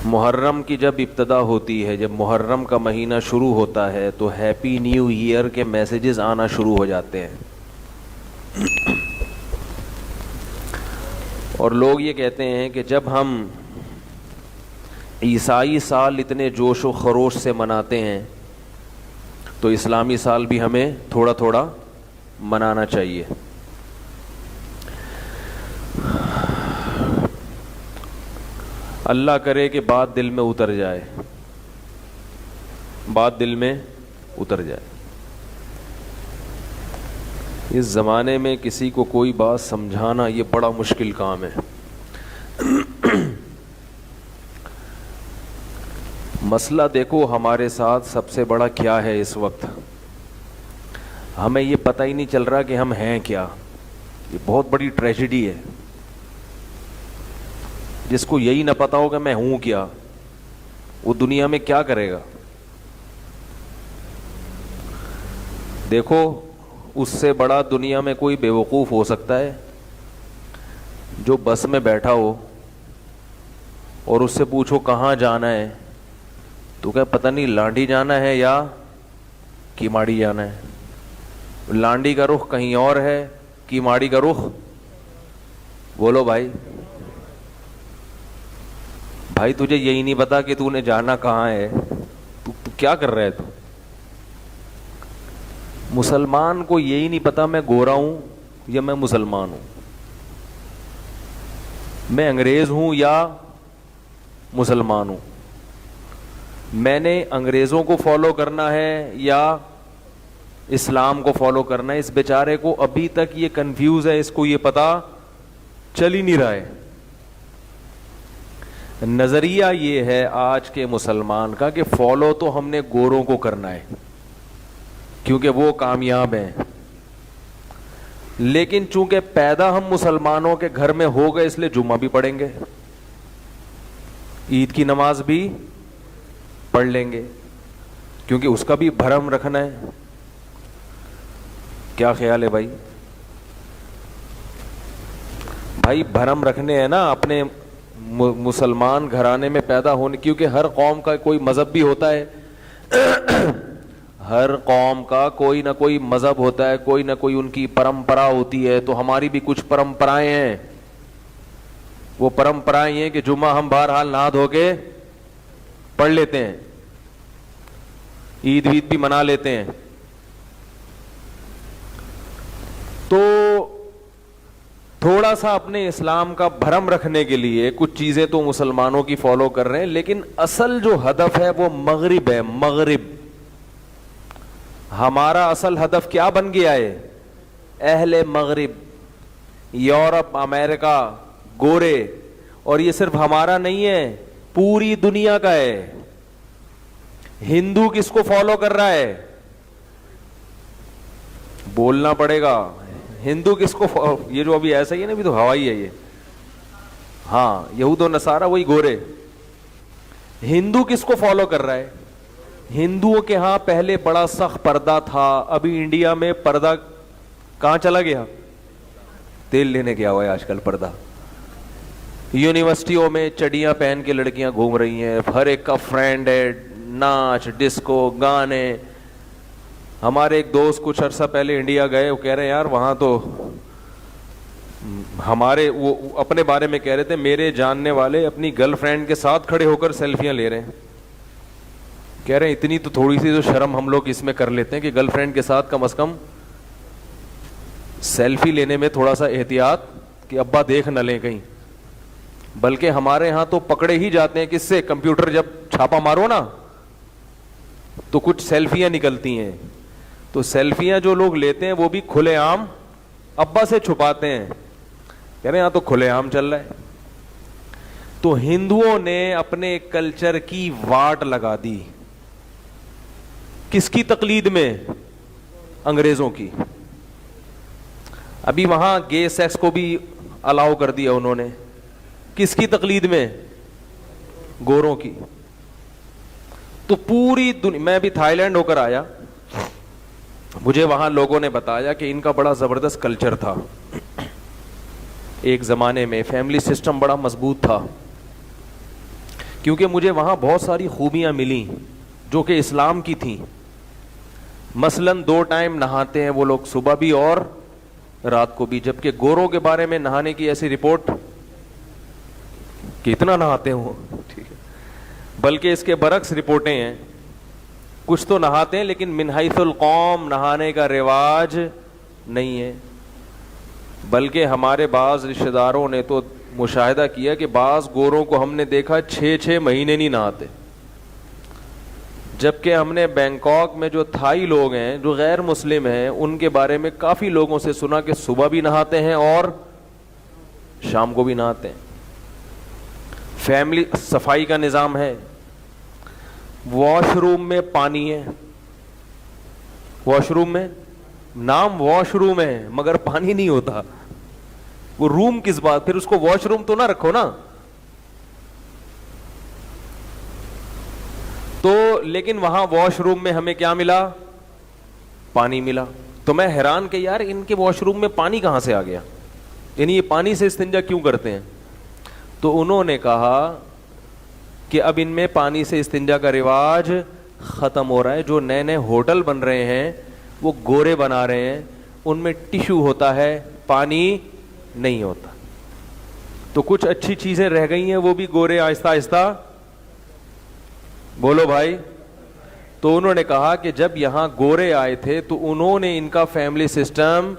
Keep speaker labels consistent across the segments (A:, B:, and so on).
A: محرم کی جب ابتدا ہوتی ہے، جب محرم کا مہینہ شروع ہوتا ہے تو ہیپی نیو ایئر کے میسیجز آنا شروع ہو جاتے ہیں، اور لوگ یہ کہتے ہیں کہ جب ہم عیسائی سال اتنے جوش و خروش سے مناتے ہیں تو اسلامی سال بھی ہمیں تھوڑا تھوڑا منانا چاہیے۔ اللہ کرے کہ بات دل میں اتر جائے، بات دل میں اتر جائے۔ اس زمانے میں کسی کو کوئی بات سمجھانا یہ بڑا مشکل کام ہے۔ مسئلہ دیکھو ہمارے ساتھ سب سے بڑا کیا ہے اس وقت، ہمیں یہ پتہ ہی نہیں چل رہا کہ ہم ہیں کیا۔ یہ بہت بڑی ٹریجڈی ہے۔ جس کو یہی نہ پتا ہو کہ میں ہوں کیا، وہ دنیا میں کیا کرے گا۔ دیکھو اس سے بڑا دنیا میں کوئی بیوقوف ہو سکتا ہے جو بس میں بیٹھا ہو اور اس سے پوچھو کہاں جانا ہے تو کہ پتہ نہیں لانڈی جانا ہے یا کیماڑی جانا ہے۔ لانڈی کا رخ کہیں اور ہے، کیماڑی کا رخ، بولو بھائی تجھے یہی نہیں پتا کہ تو نے جانا کہاں ہے، تو کیا کر رہا ہے تو۔ مسلمان کو یہی نہیں پتا میں گورا ہوں یا میں مسلمان ہوں، میں انگریز ہوں یا مسلمان ہوں، میں نے انگریزوں کو فالو کرنا ہے یا اسلام کو فالو کرنا ہے۔ اس بیچارے کو ابھی تک یہ کنفیوز ہے، اس کو یہ پتا چل ہی نہیں رہا ہے۔ نظریہ یہ ہے آج کے مسلمان کا کہ فالو تو ہم نے گوروں کو کرنا ہے کیونکہ وہ کامیاب ہیں، لیکن چونکہ پیدا ہم مسلمانوں کے گھر میں ہو گئے اس لیے جمعہ بھی پڑھیں گے، عید کی نماز بھی پڑھ لیں گے، کیونکہ اس کا بھی بھرم رکھنا ہے۔ کیا خیال ہے بھائی؟ بھرم رکھنے ہیں نا اپنے مسلمان گھرانے میں پیدا ہونے، کیونکہ ہر قوم کا کوئی مذہب بھی ہوتا ہے، ہر قوم کا کوئی نہ کوئی مذہب ہوتا ہے، کوئی نہ کوئی ان کی پرمپرا ہوتی ہے۔ تو ہماری بھی کچھ پرمپرائیں ہیں، وہ پرمپرائیں ہیں کہ جمعہ ہم بہرحال نہا دھو کے پڑھ لیتے ہیں، عید وید بھی منا لیتے ہیں۔ تو تھوڑا سا اپنے اسلام کا بھرم رکھنے کے لیے کچھ چیزیں تو مسلمانوں کی فالو کر رہے ہیں، لیکن اصل جو ہدف ہے وہ مغرب ہے۔ مغرب ہمارا اصل ہدف کیا بن گیا ہے؟ اہل مغرب، یورپ، امریکہ، گورے، اور یہ صرف ہمارا نہیں ہے، پوری دنیا کا ہے۔ ہندو کس کو فالو کر رہا ہے؟ بولنا پڑے گا، ہندو کس کو یہ جو ابھی ایسا ہی ہے نا، ابھی تو ہوائی ہے یہ، ہاں یہود و نصارہ وہی گورے۔ ہندو کس کو فالو کر رہا ہے؟ ہندوؤں کے ہاں پہلے بڑا سخت پردہ تھا، ابھی انڈیا میں پردہ کہاں چلا گیا؟ تیل لینے گیا ہوا ہے آج کل پردہ۔ یونیورسٹیوں میں چڑیاں پہن کے لڑکیاں گھوم رہی ہیں، ہر ایک کا فرینڈ ہے، ناچ، ڈسکو، گانے۔ ہمارے ایک دوست کچھ عرصہ پہلے انڈیا گئے، وہ کہہ رہے ہیں یار وہاں تو ہمارے، وہ اپنے بارے میں کہہ رہے تھے، میرے جاننے والے اپنی گرل فرینڈ کے ساتھ کھڑے ہو کر سیلفیاں لے رہے ہیں۔ کہہ رہے ہیں اتنی تو تھوڑی سی تو شرم ہم لوگ اس میں کر لیتے ہیں کہ گرل فرینڈ کے ساتھ کم از کم سیلفی لینے میں تھوڑا سا احتیاط کہ ابا دیکھ نہ لیں کہیں۔ بلکہ ہمارے ہاں تو پکڑے ہی جاتے ہیں، کس سے؟ کمپیوٹر جب چھاپا مارو نا تو کچھ سیلفیاں نکلتی ہیں، تو سیلفیاں جو لوگ لیتے ہیں وہ بھی کھلے عام ابا سے چھپاتے ہیں، کہہ رہے ہیں یہاں تو کھلے عام چل رہا ہے۔ تو ہندوؤں نے اپنے کلچر کی واٹ لگا دی، کس کی تقلید میں؟ انگریزوں کی۔ ابھی وہاں گے سیکس کو بھی الاؤ کر دیا انہوں نے، کس کی تقلید میں؟ گوروں کی۔ تو پوری دنیا، میں ابھی تھائی لینڈ ہو کر آیا، مجھے وہاں لوگوں نے بتایا کہ ان کا بڑا زبردست کلچر تھا، ایک زمانے میں فیملی سسٹم بڑا مضبوط تھا، کیونکہ مجھے وہاں بہت ساری خوبیاں ملیں جو کہ اسلام کی تھیں. مثلاً 2 ٹائم نہاتے ہیں وہ لوگ, صبح بھی اور رات کو بھی, جبکہ گوروں کے بارے میں نہانے کی ایسی رپورٹ کتنا نہاتے ہوں, ٹھیک ہے, بلکہ اس کے برعکس رپورٹیں ہیں. کچھ تو نہاتے ہیں لیکن من حیث القوم نہانے کا رواج نہیں ہے. بلکہ ہمارے بعض رشتہ داروں نے تو مشاہدہ کیا کہ بعض گوروں کو ہم نے دیکھا 6 مہینے نہیں نہاتے. جبکہ ہم نے بینکاک میں جو تھائی لوگ ہیں جو غیر مسلم ہیں ان کے بارے میں کافی لوگوں سے سنا کہ صبح بھی نہاتے ہیں اور شام کو بھی نہاتے ہیں. فیملی صفائی کا نظام ہے, واش روم میں پانی ہے, واش روم میں, نام واش روم ہے مگر پانی نہیں ہوتا. وہ روم کس بات, پھر اس کو واش روم تو نہ رکھو نا. تو لیکن وہاں واش روم میں ہمیں کیا ملا, پانی ملا. تو میں حیران کہ یار ان کے واش روم میں پانی کہاں سے آ گیا, یعنی یہ پانی سے استنجا کیوں کرتے ہیں. تو انہوں نے کہا کہ اب ان میں پانی سے استنجا کا رواج ختم ہو رہا ہے. جو نئے نئے ہوٹل بن رہے ہیں وہ گورے بنا رہے ہیں, ان میں ٹیشو ہوتا ہے, پانی نہیں ہوتا. تو کچھ اچھی چیزیں رہ گئی ہیں, وہ بھی گورے آہستہ آہستہ, بولو بھائی. تو انہوں نے کہا کہ جب یہاں گورے آئے تھے تو انہوں نے ان کا فیملی سسٹم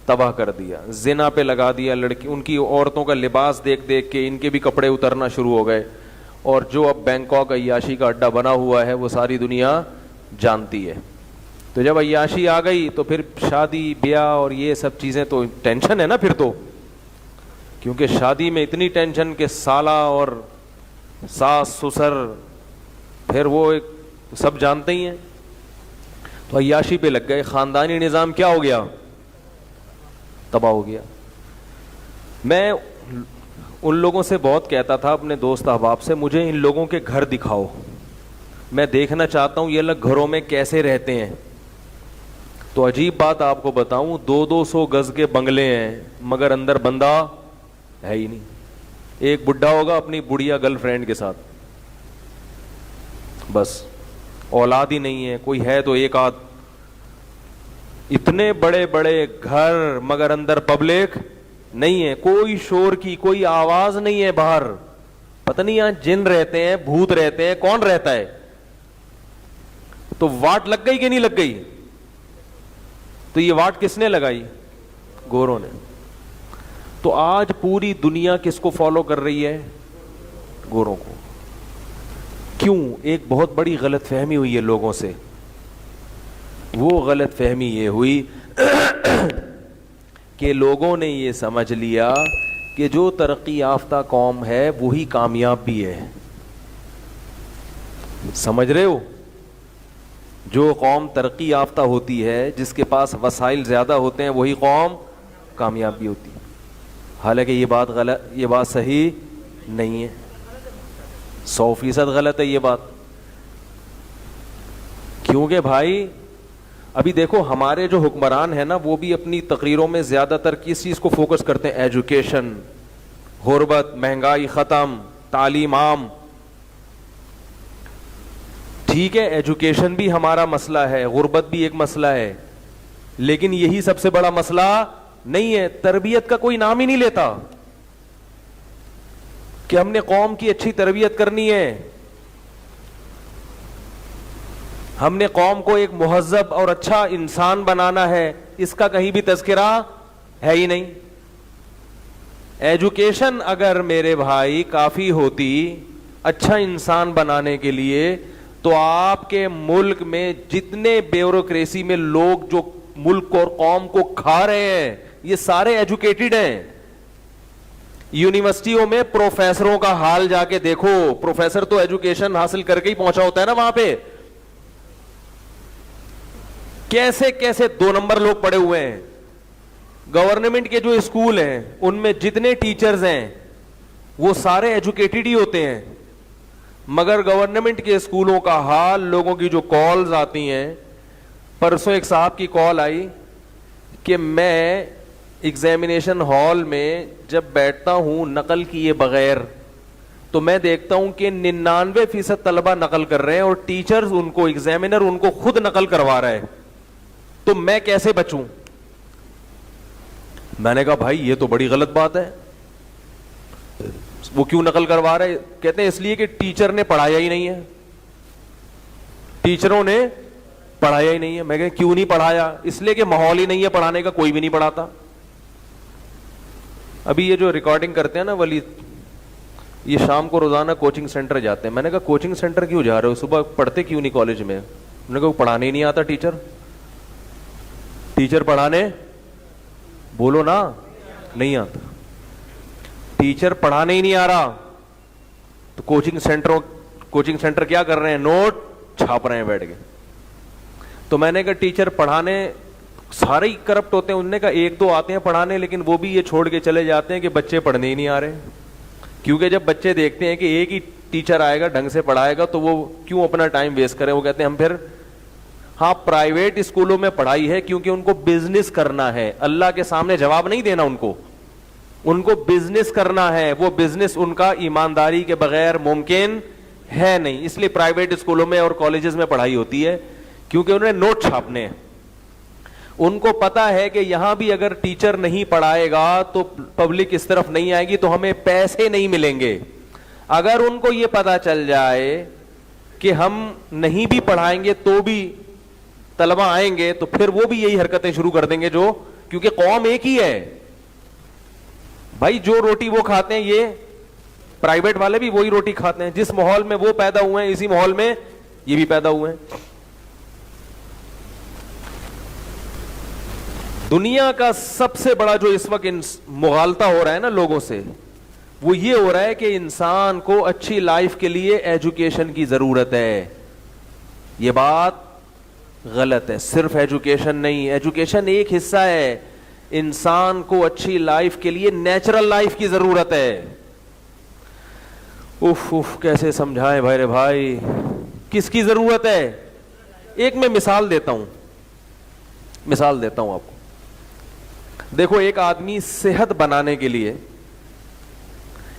A: تباہ کر دیا, زنا پہ لگا دیا. لڑکی ان کی عورتوں کا لباس دیکھ دیکھ کے ان کے بھی کپڑے اترنا شروع ہو گئے. اور جو اب بینکاک عیاشی کا اڈا بنا ہوا ہے وہ ساری دنیا جانتی ہے. تو جب عیاشی آ گئی تو پھر شادی بیاہ اور یہ سب چیزیں تو ٹینشن ہے نا پھر تو, کیونکہ شادی میں اتنی ٹینشن کہ سالہ اور ساس سسر, پھر وہ ایک سب جانتے ہی ہیں. تو عیاشی پہ لگ گئے, خاندانی نظام کیا ہو گیا, تباہ ہو گیا. میں ان لوگوں سے بہت کہتا تھا, اپنے دوست احباب سے, مجھے ان لوگوں کے گھر دکھاؤ, میں دیکھنا چاہتا ہوں یہ لوگ گھروں میں کیسے رہتے ہیں. تو عجیب بات آپ کو بتاؤں, 200 گز کے بنگلے ہیں مگر اندر بندہ ہے ہی نہیں. ایک بڈھا ہوگا اپنی بڑھیا گرل فرینڈ کے ساتھ, بس اولاد ہی نہیں ہے, کوئی ہے تو ایک آدھ. اتنے بڑے بڑے گھر مگر اندر پبلک نہیں ہے, کوئی شور کی کوئی آواز نہیں ہے باہر. پتہ نہیں یہاں جن رہتے ہیں, بھوت رہتے ہیں, کون رہتا ہے. تو واٹ لگ گئی کہ نہیں لگ گئی. تو یہ واٹ کس نے لگائی, گوروں نے. تو آج پوری دنیا کس کو فالو کر رہی ہے, گوروں کو. کیوں, ایک بہت بڑی غلط فہمی ہوئی ہے لوگوں سے. وہ غلط فہمی یہ ہوئی کہ لوگوں نے یہ سمجھ لیا کہ جو ترقی یافتہ قوم ہے وہی کامیاب بھی ہے. سمجھ رہے ہو, جو قوم ترقی یافتہ ہوتی ہے, جس کے پاس وسائل زیادہ ہوتے ہیں, وہی قوم کامیاب بھی ہوتی ہے. حالانکہ یہ بات غلط, یہ بات صحیح نہیں ہے, 100% غلط ہے یہ بات. کیونکہ بھائی ابھی دیکھو ہمارے جو حکمران ہیں نا, وہ بھی اپنی تقریروں میں زیادہ تر کس چیز کو فوکس کرتے ہیں, ایجوکیشن, غربت, مہنگائی ختم, تعلیم عام. ٹھیک ہے, ایجوکیشن بھی ہمارا مسئلہ ہے, غربت بھی ایک مسئلہ ہے, لیکن یہی سب سے بڑا مسئلہ نہیں ہے. تربیت کا کوئی نام ہی نہیں لیتا کہ ہم نے قوم کی اچھی تربیت کرنی ہے, ہم نے قوم کو ایک مہذب اور اچھا انسان بنانا ہے. اس کا کہیں بھی تذکرہ ہے ہی نہیں. ایجوکیشن اگر میرے بھائی کافی ہوتی اچھا انسان بنانے کے لیے, تو آپ کے ملک میں جتنے بیوروکریسی میں لوگ جو ملک اور قوم کو کھا رہے ہیں, یہ سارے ایجوکیٹڈ ہیں. یونیورسٹیوں میں پروفیسروں کا حال جا کے دیکھو, پروفیسر تو ایجوکیشن حاصل کر کے ہی پہنچا ہوتا ہے نا وہاں پہ. کیسے کیسے 2 نمبر لوگ پڑے ہوئے ہیں. گورنمنٹ کے جو اسکول ہیں ان میں جتنے ٹیچرز ہیں وہ سارے ایجوکیٹڈ ہی ہوتے ہیں, مگر گورنمنٹ کے اسکولوں کا حال, لوگوں کی جو کالز آتی ہیں. پرسوں ایک صاحب کی کال آئی کہ میں ایگزامینیشن ہال میں جب بیٹھتا ہوں نقل کیے بغیر, تو میں دیکھتا ہوں کہ 99% طلبہ نقل کر رہے ہیں اور ٹیچر ان کو, ایگزامینر ان کو خود نقل کروا رہا ہے. تو میں کیسے بچوں؟ میں نے کہا بھائی یہ تو بڑی غلط بات ہے. وہ کیوں نقل کروا رہے؟ کہتے ہیں اس لیے کہ ٹیچر نے پڑھایا ہی نہیں ہے, ٹیچروں نے پڑھایا ہی نہیں ہے. میں کہا کیوں نہیں پڑھایا؟ اس لیے کہ ماحول ہی نہیں ہے پڑھانے کا, کوئی بھی نہیں پڑھاتا. ابھی یہ جو ریکارڈنگ کرتے ہیں نا ولی, یہ شام کو روزانہ کوچنگ سینٹر جاتے ہیں. میں نے کہا کوچنگ سینٹر کیوں جا رہے ہو, صبح پڑھتے کیوں نہیں کالج میں؟ انہوں نے کہا پڑھانے ہی نہیں آتا ٹیچر پڑھانے, بولو نا, نہیں آتا. ٹیچر پڑھانے ہی نہیں آ رہا تو کوچنگ سینٹر کیا کر رہے ہیں؟ نوٹ چھاپ رہے ہیں بیٹھ کے. تو میں نے کہا ٹیچر پڑھانے سارے ہی کرپٹ ہوتے ہیں. انہوں نے کہا ایک دو آتے ہیں پڑھانے, لیکن وہ بھی یہ چھوڑ کے چلے جاتے ہیں کہ بچے پڑھنے ہی نہیں آ رہے. کیونکہ جب بچے دیکھتے ہیں کہ ایک ہی ٹیچر آئے گا ڈھنگ سے پڑھائے گا تو وہ کیوں اپنا ٹائم ویسٹ کریں. وہ کہتے ہیں ہم پھر, ہاں پرائیویٹ اسکولوں میں پڑھائی ہے کیونکہ ان کو بزنس کرنا ہے, اللہ کے سامنے جواب نہیں دینا ان کو بزنس کرنا ہے. وہ بزنس ان کا ایمانداری کے بغیر ممکن ہے نہیں, اس لیے پرائیویٹ اسکولوں میں اور کالجز میں پڑھائی ہوتی ہے کیونکہ انہوں نے نوٹ چھاپنے ہیں. ان کو پتا ہے کہ یہاں بھی اگر ٹیچر نہیں پڑھائے گا تو پبلک اس طرف نہیں آئے گی تو ہمیں پیسے نہیں ملیں گے. اگر ان کو یہ پتا چل جائے کہ ہم نہیں بھی پڑھائیں گے تو بھی طلبہ آئیں گے تو پھر وہ بھی یہی حرکتیں شروع کر دیں گے, جو کیونکہ قوم ایک ہی ہے بھائی. جو روٹی وہ کھاتے ہیں یہ پرائیویٹ والے بھی وہی روٹی کھاتے ہیں. جس ماحول میں وہ پیدا ہوئے ہیں اسی ماحول میں یہ بھی پیدا ہوئے ہیں. دنیا کا سب سے بڑا جو اس وقت مغالطہ ہو رہا ہے نا لوگوں سے, وہ یہ ہو رہا ہے کہ انسان کو اچھی لائف کے لیے ایجوکیشن کی ضرورت ہے. یہ بات غلط ہے. صرف ایجوکیشن نہیں, ایجوکیشن ایک حصہ ہے. انسان کو اچھی لائف کے لیے نیچرل لائف کی ضرورت ہے. اف کیسے سمجھائیں بھائی رے بھائی, کس کی ضرورت ہے؟ ایک میں مثال دیتا ہوں آپ کو. دیکھو ایک آدمی صحت بنانے کے لیے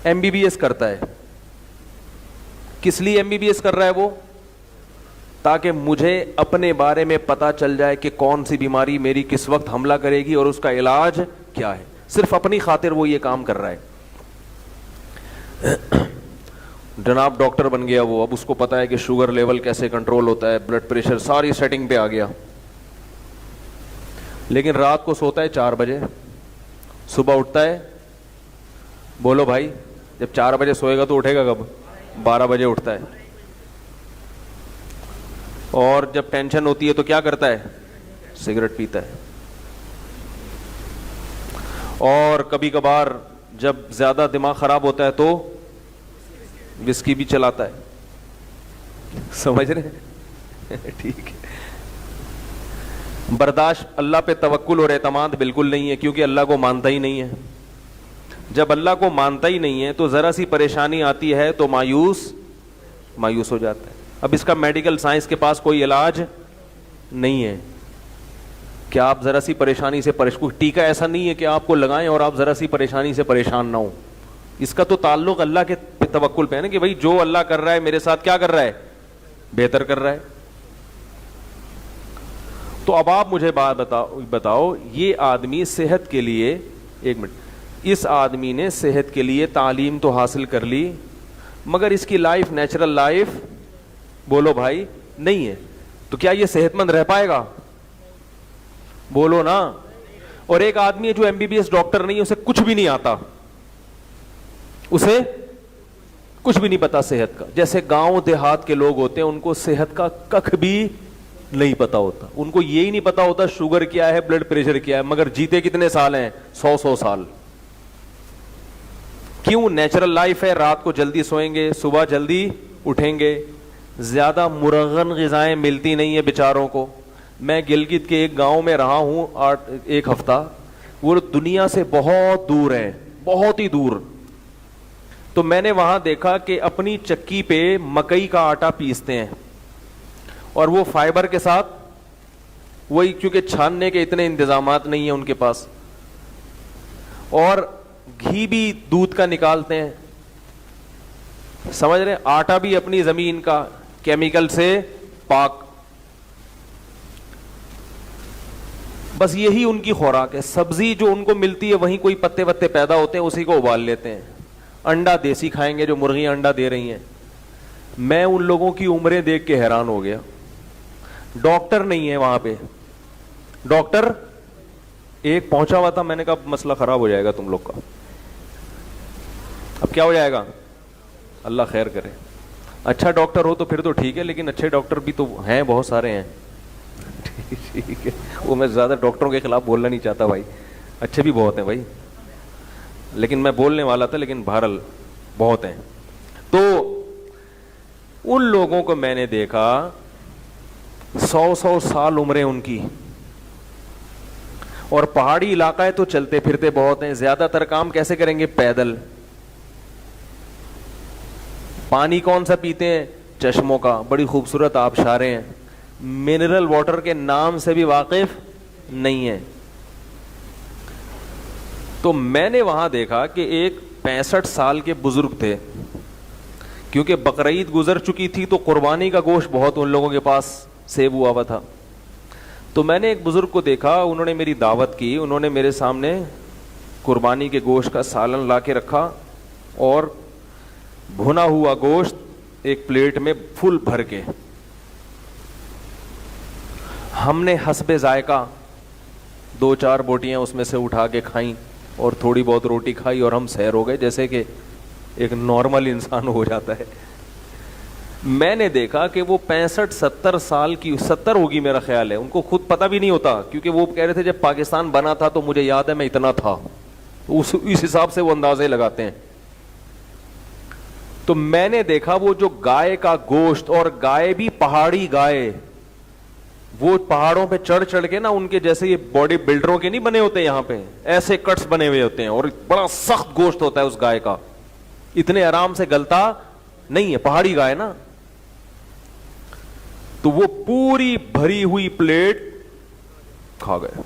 A: MBBS کرتا ہے. کس لیے MBBS کر رہا ہے وہ؟ تاکہ مجھے اپنے بارے میں پتا چل جائے کہ کون سی بیماری میری کس وقت حملہ کرے گی اور اس کا علاج کیا ہے. صرف اپنی خاطر وہ یہ کام کر رہا ہے. جناب ڈاکٹر بن گیا وہ, اب اس کو پتا ہے کہ شوگر لیول کیسے کنٹرول ہوتا ہے, بلڈ پریشر, ساری سیٹنگ پہ آ گیا. لیکن رات کو سوتا ہے 4 بجے, صبح اٹھتا ہے, بولو بھائی جب 4 بجے سوئے گا تو اٹھے گا کب؟ 12 بجے اٹھتا ہے. اور جب ٹینشن ہوتی ہے تو کیا کرتا ہے؟ سگریٹ پیتا ہے. اور کبھی کبھار جب زیادہ دماغ خراب ہوتا ہے تو وسکی بھی چلاتا ہے. سمجھ رہے ہیں؟ ٹھیک ہے. برداشت, اللہ پہ توکل اور اعتماد بالکل نہیں ہے کیونکہ اللہ کو مانتا ہی نہیں ہے. جب اللہ کو مانتا ہی نہیں ہے تو ذرا سی پریشانی آتی ہے تو مایوس ہو جاتا ہے. اب اس کا میڈیکل سائنس کے پاس کوئی علاج نہیں ہے کہ آپ ذرا سی پریشانی سے ٹیکا ایسا نہیں ہے کہ آپ کو لگائیں اور آپ ذرا سی پریشانی سے پریشان نہ ہو. اس کا تو تعلق اللہ کے توکل پہ ہے نا کہ بھائی جو اللہ کر رہا ہے میرے ساتھ کیا کر رہا ہے؟ بہتر کر رہا ہے. تو اب آپ مجھے بات بتاؤ یہ آدمی صحت کے لیے, ایک منٹ, اس آدمی نے صحت کے لیے تعلیم تو حاصل کر لی مگر اس کی لائف نیچرل لائف بولو بھائی نہیں ہے. تو کیا یہ صحت مند رہ پائے گا؟ بولو نا. اور ایک آدمی ہے جو MBBS ڈاکٹر نہیں, اسے کچھ بھی نہیں آتا, اسے کچھ بھی نہیں پتا صحت کا. جیسے گاؤں دیہات کے لوگ ہوتے ہیں ان کو صحت کا ککھ بھی نہیں پتا ہوتا. ان کو یہی نہیں پتا ہوتا شوگر کیا ہے, بلڈ پریشر کیا ہے, مگر جیتے کتنے سال ہیں؟ 100 سال. کیوں؟ نیچرل لائف ہے. رات کو جلدی سوئیں گے, صبح جلدی اٹھیں گے. زیادہ مرغن غذائیں ملتی نہیں ہے بیچاروں کو. میں گلگت کے ایک گاؤں میں رہا ہوں 1 ہفتہ, وہ دنیا سے بہت دور ہے, بہت ہی دور. تو میں نے وہاں دیکھا کہ اپنی چکی پہ مکئی کا آٹا پیستے ہیں اور وہ فائبر کے ساتھ وہی, کیونکہ چھاننے کے اتنے انتظامات نہیں ہیں ان کے پاس, اور گھی بھی دودھ کا نکالتے ہیں. سمجھ رہے, آٹا بھی اپنی زمین کا, کیمیکل سے پاک. بس یہی ان کی خوراک ہے. سبزی جو ان کو ملتی ہے وہیں کوئی پتے وتے پیدا ہوتے ہیں, اسی کو ابال لیتے ہیں. انڈا دیسی کھائیں گے, جو مرغیاں انڈا دے رہی ہیں. میں ان لوگوں کی عمریں دیکھ کے حیران ہو گیا. ڈاکٹر نہیں ہے وہاں پہ, ڈاکٹر ایک پہنچا ہوا تھا. میں نے کہا مسئلہ خراب ہو جائے گا تم لوگ کا. اب کیا ہو جائے گا, اللہ خیر کرے. اچھا ڈاکٹر ہو تو پھر تو ٹھیک ہے, لیکن اچھے ڈاکٹر بھی تو ہیں, بہت سارے ہیں. ٹھیک ہے, وہ میں زیادہ ڈاکٹروں کے خلاف بولنا نہیں چاہتا بھائی, اچھے بھی بہت ہیں بھائی, لیکن میں بولنے والا تھا, لیکن بہرحال بہت ہیں. تو ان لوگوں کو میں نے دیکھا 100 سال عمریں ان کی, اور پہاڑی علاقہ ہے تو چلتے پھرتے بہت ہیں. زیادہ تر کام کیسے کریں گے, پیدل. پانی کون سا پیتے ہیں, چشموں کا, بڑی خوبصورت آبشاریں ہیں. منرل واٹر کے نام سے بھی واقف نہیں ہے. تو میں نے وہاں دیکھا کہ ایک 65 سال کے بزرگ تھے, کیونکہ بقرعید گزر چکی تھی تو قربانی کا گوشت بہت ان لوگوں کے پاس سیو ہوا ہوا تھا. تو میں نے ایک بزرگ کو دیکھا, انہوں نے میری دعوت کی, انہوں نے میرے سامنے قربانی کے گوشت کا سالن لا کے رکھا, اور بھنا ہوا گوشت ایک پلیٹ میں فل بھر کے. ہم نے حسب ذائقہ 2-4 بوٹیاں اس میں سے اٹھا کے کھائیں, اور تھوڑی بہت روٹی کھائی, اور ہم سیر ہو گئے جیسے کہ ایک نارمل انسان ہو جاتا ہے. میں نے دیکھا کہ وہ 65-70 سال کی, 70 ہوگی میرا خیال ہے, ان کو خود پتہ بھی نہیں ہوتا, کیونکہ وہ کہہ رہے تھے جب پاکستان بنا تھا تو مجھے یاد ہے میں اتنا تھا, اس حساب سے وہ اندازے لگاتے ہیں. تو میں نے دیکھا وہ جو گائے کا گوشت, اور گائے بھی پہاڑی گائے, وہ پہاڑوں پہ چڑھ چڑھ کے نا, ان کے جیسے یہ باڈی بلڈروں کے نہیں بنے ہوتے یہاں پہ, ایسے کٹس بنے ہوئے ہوتے ہیں, اور بڑا سخت گوشت ہوتا ہے اس گائے کا, اتنے آرام سے گلتا نہیں ہے, پہاڑی گائے نا. تو وہ پوری بھری ہوئی پلیٹ کھا گئے,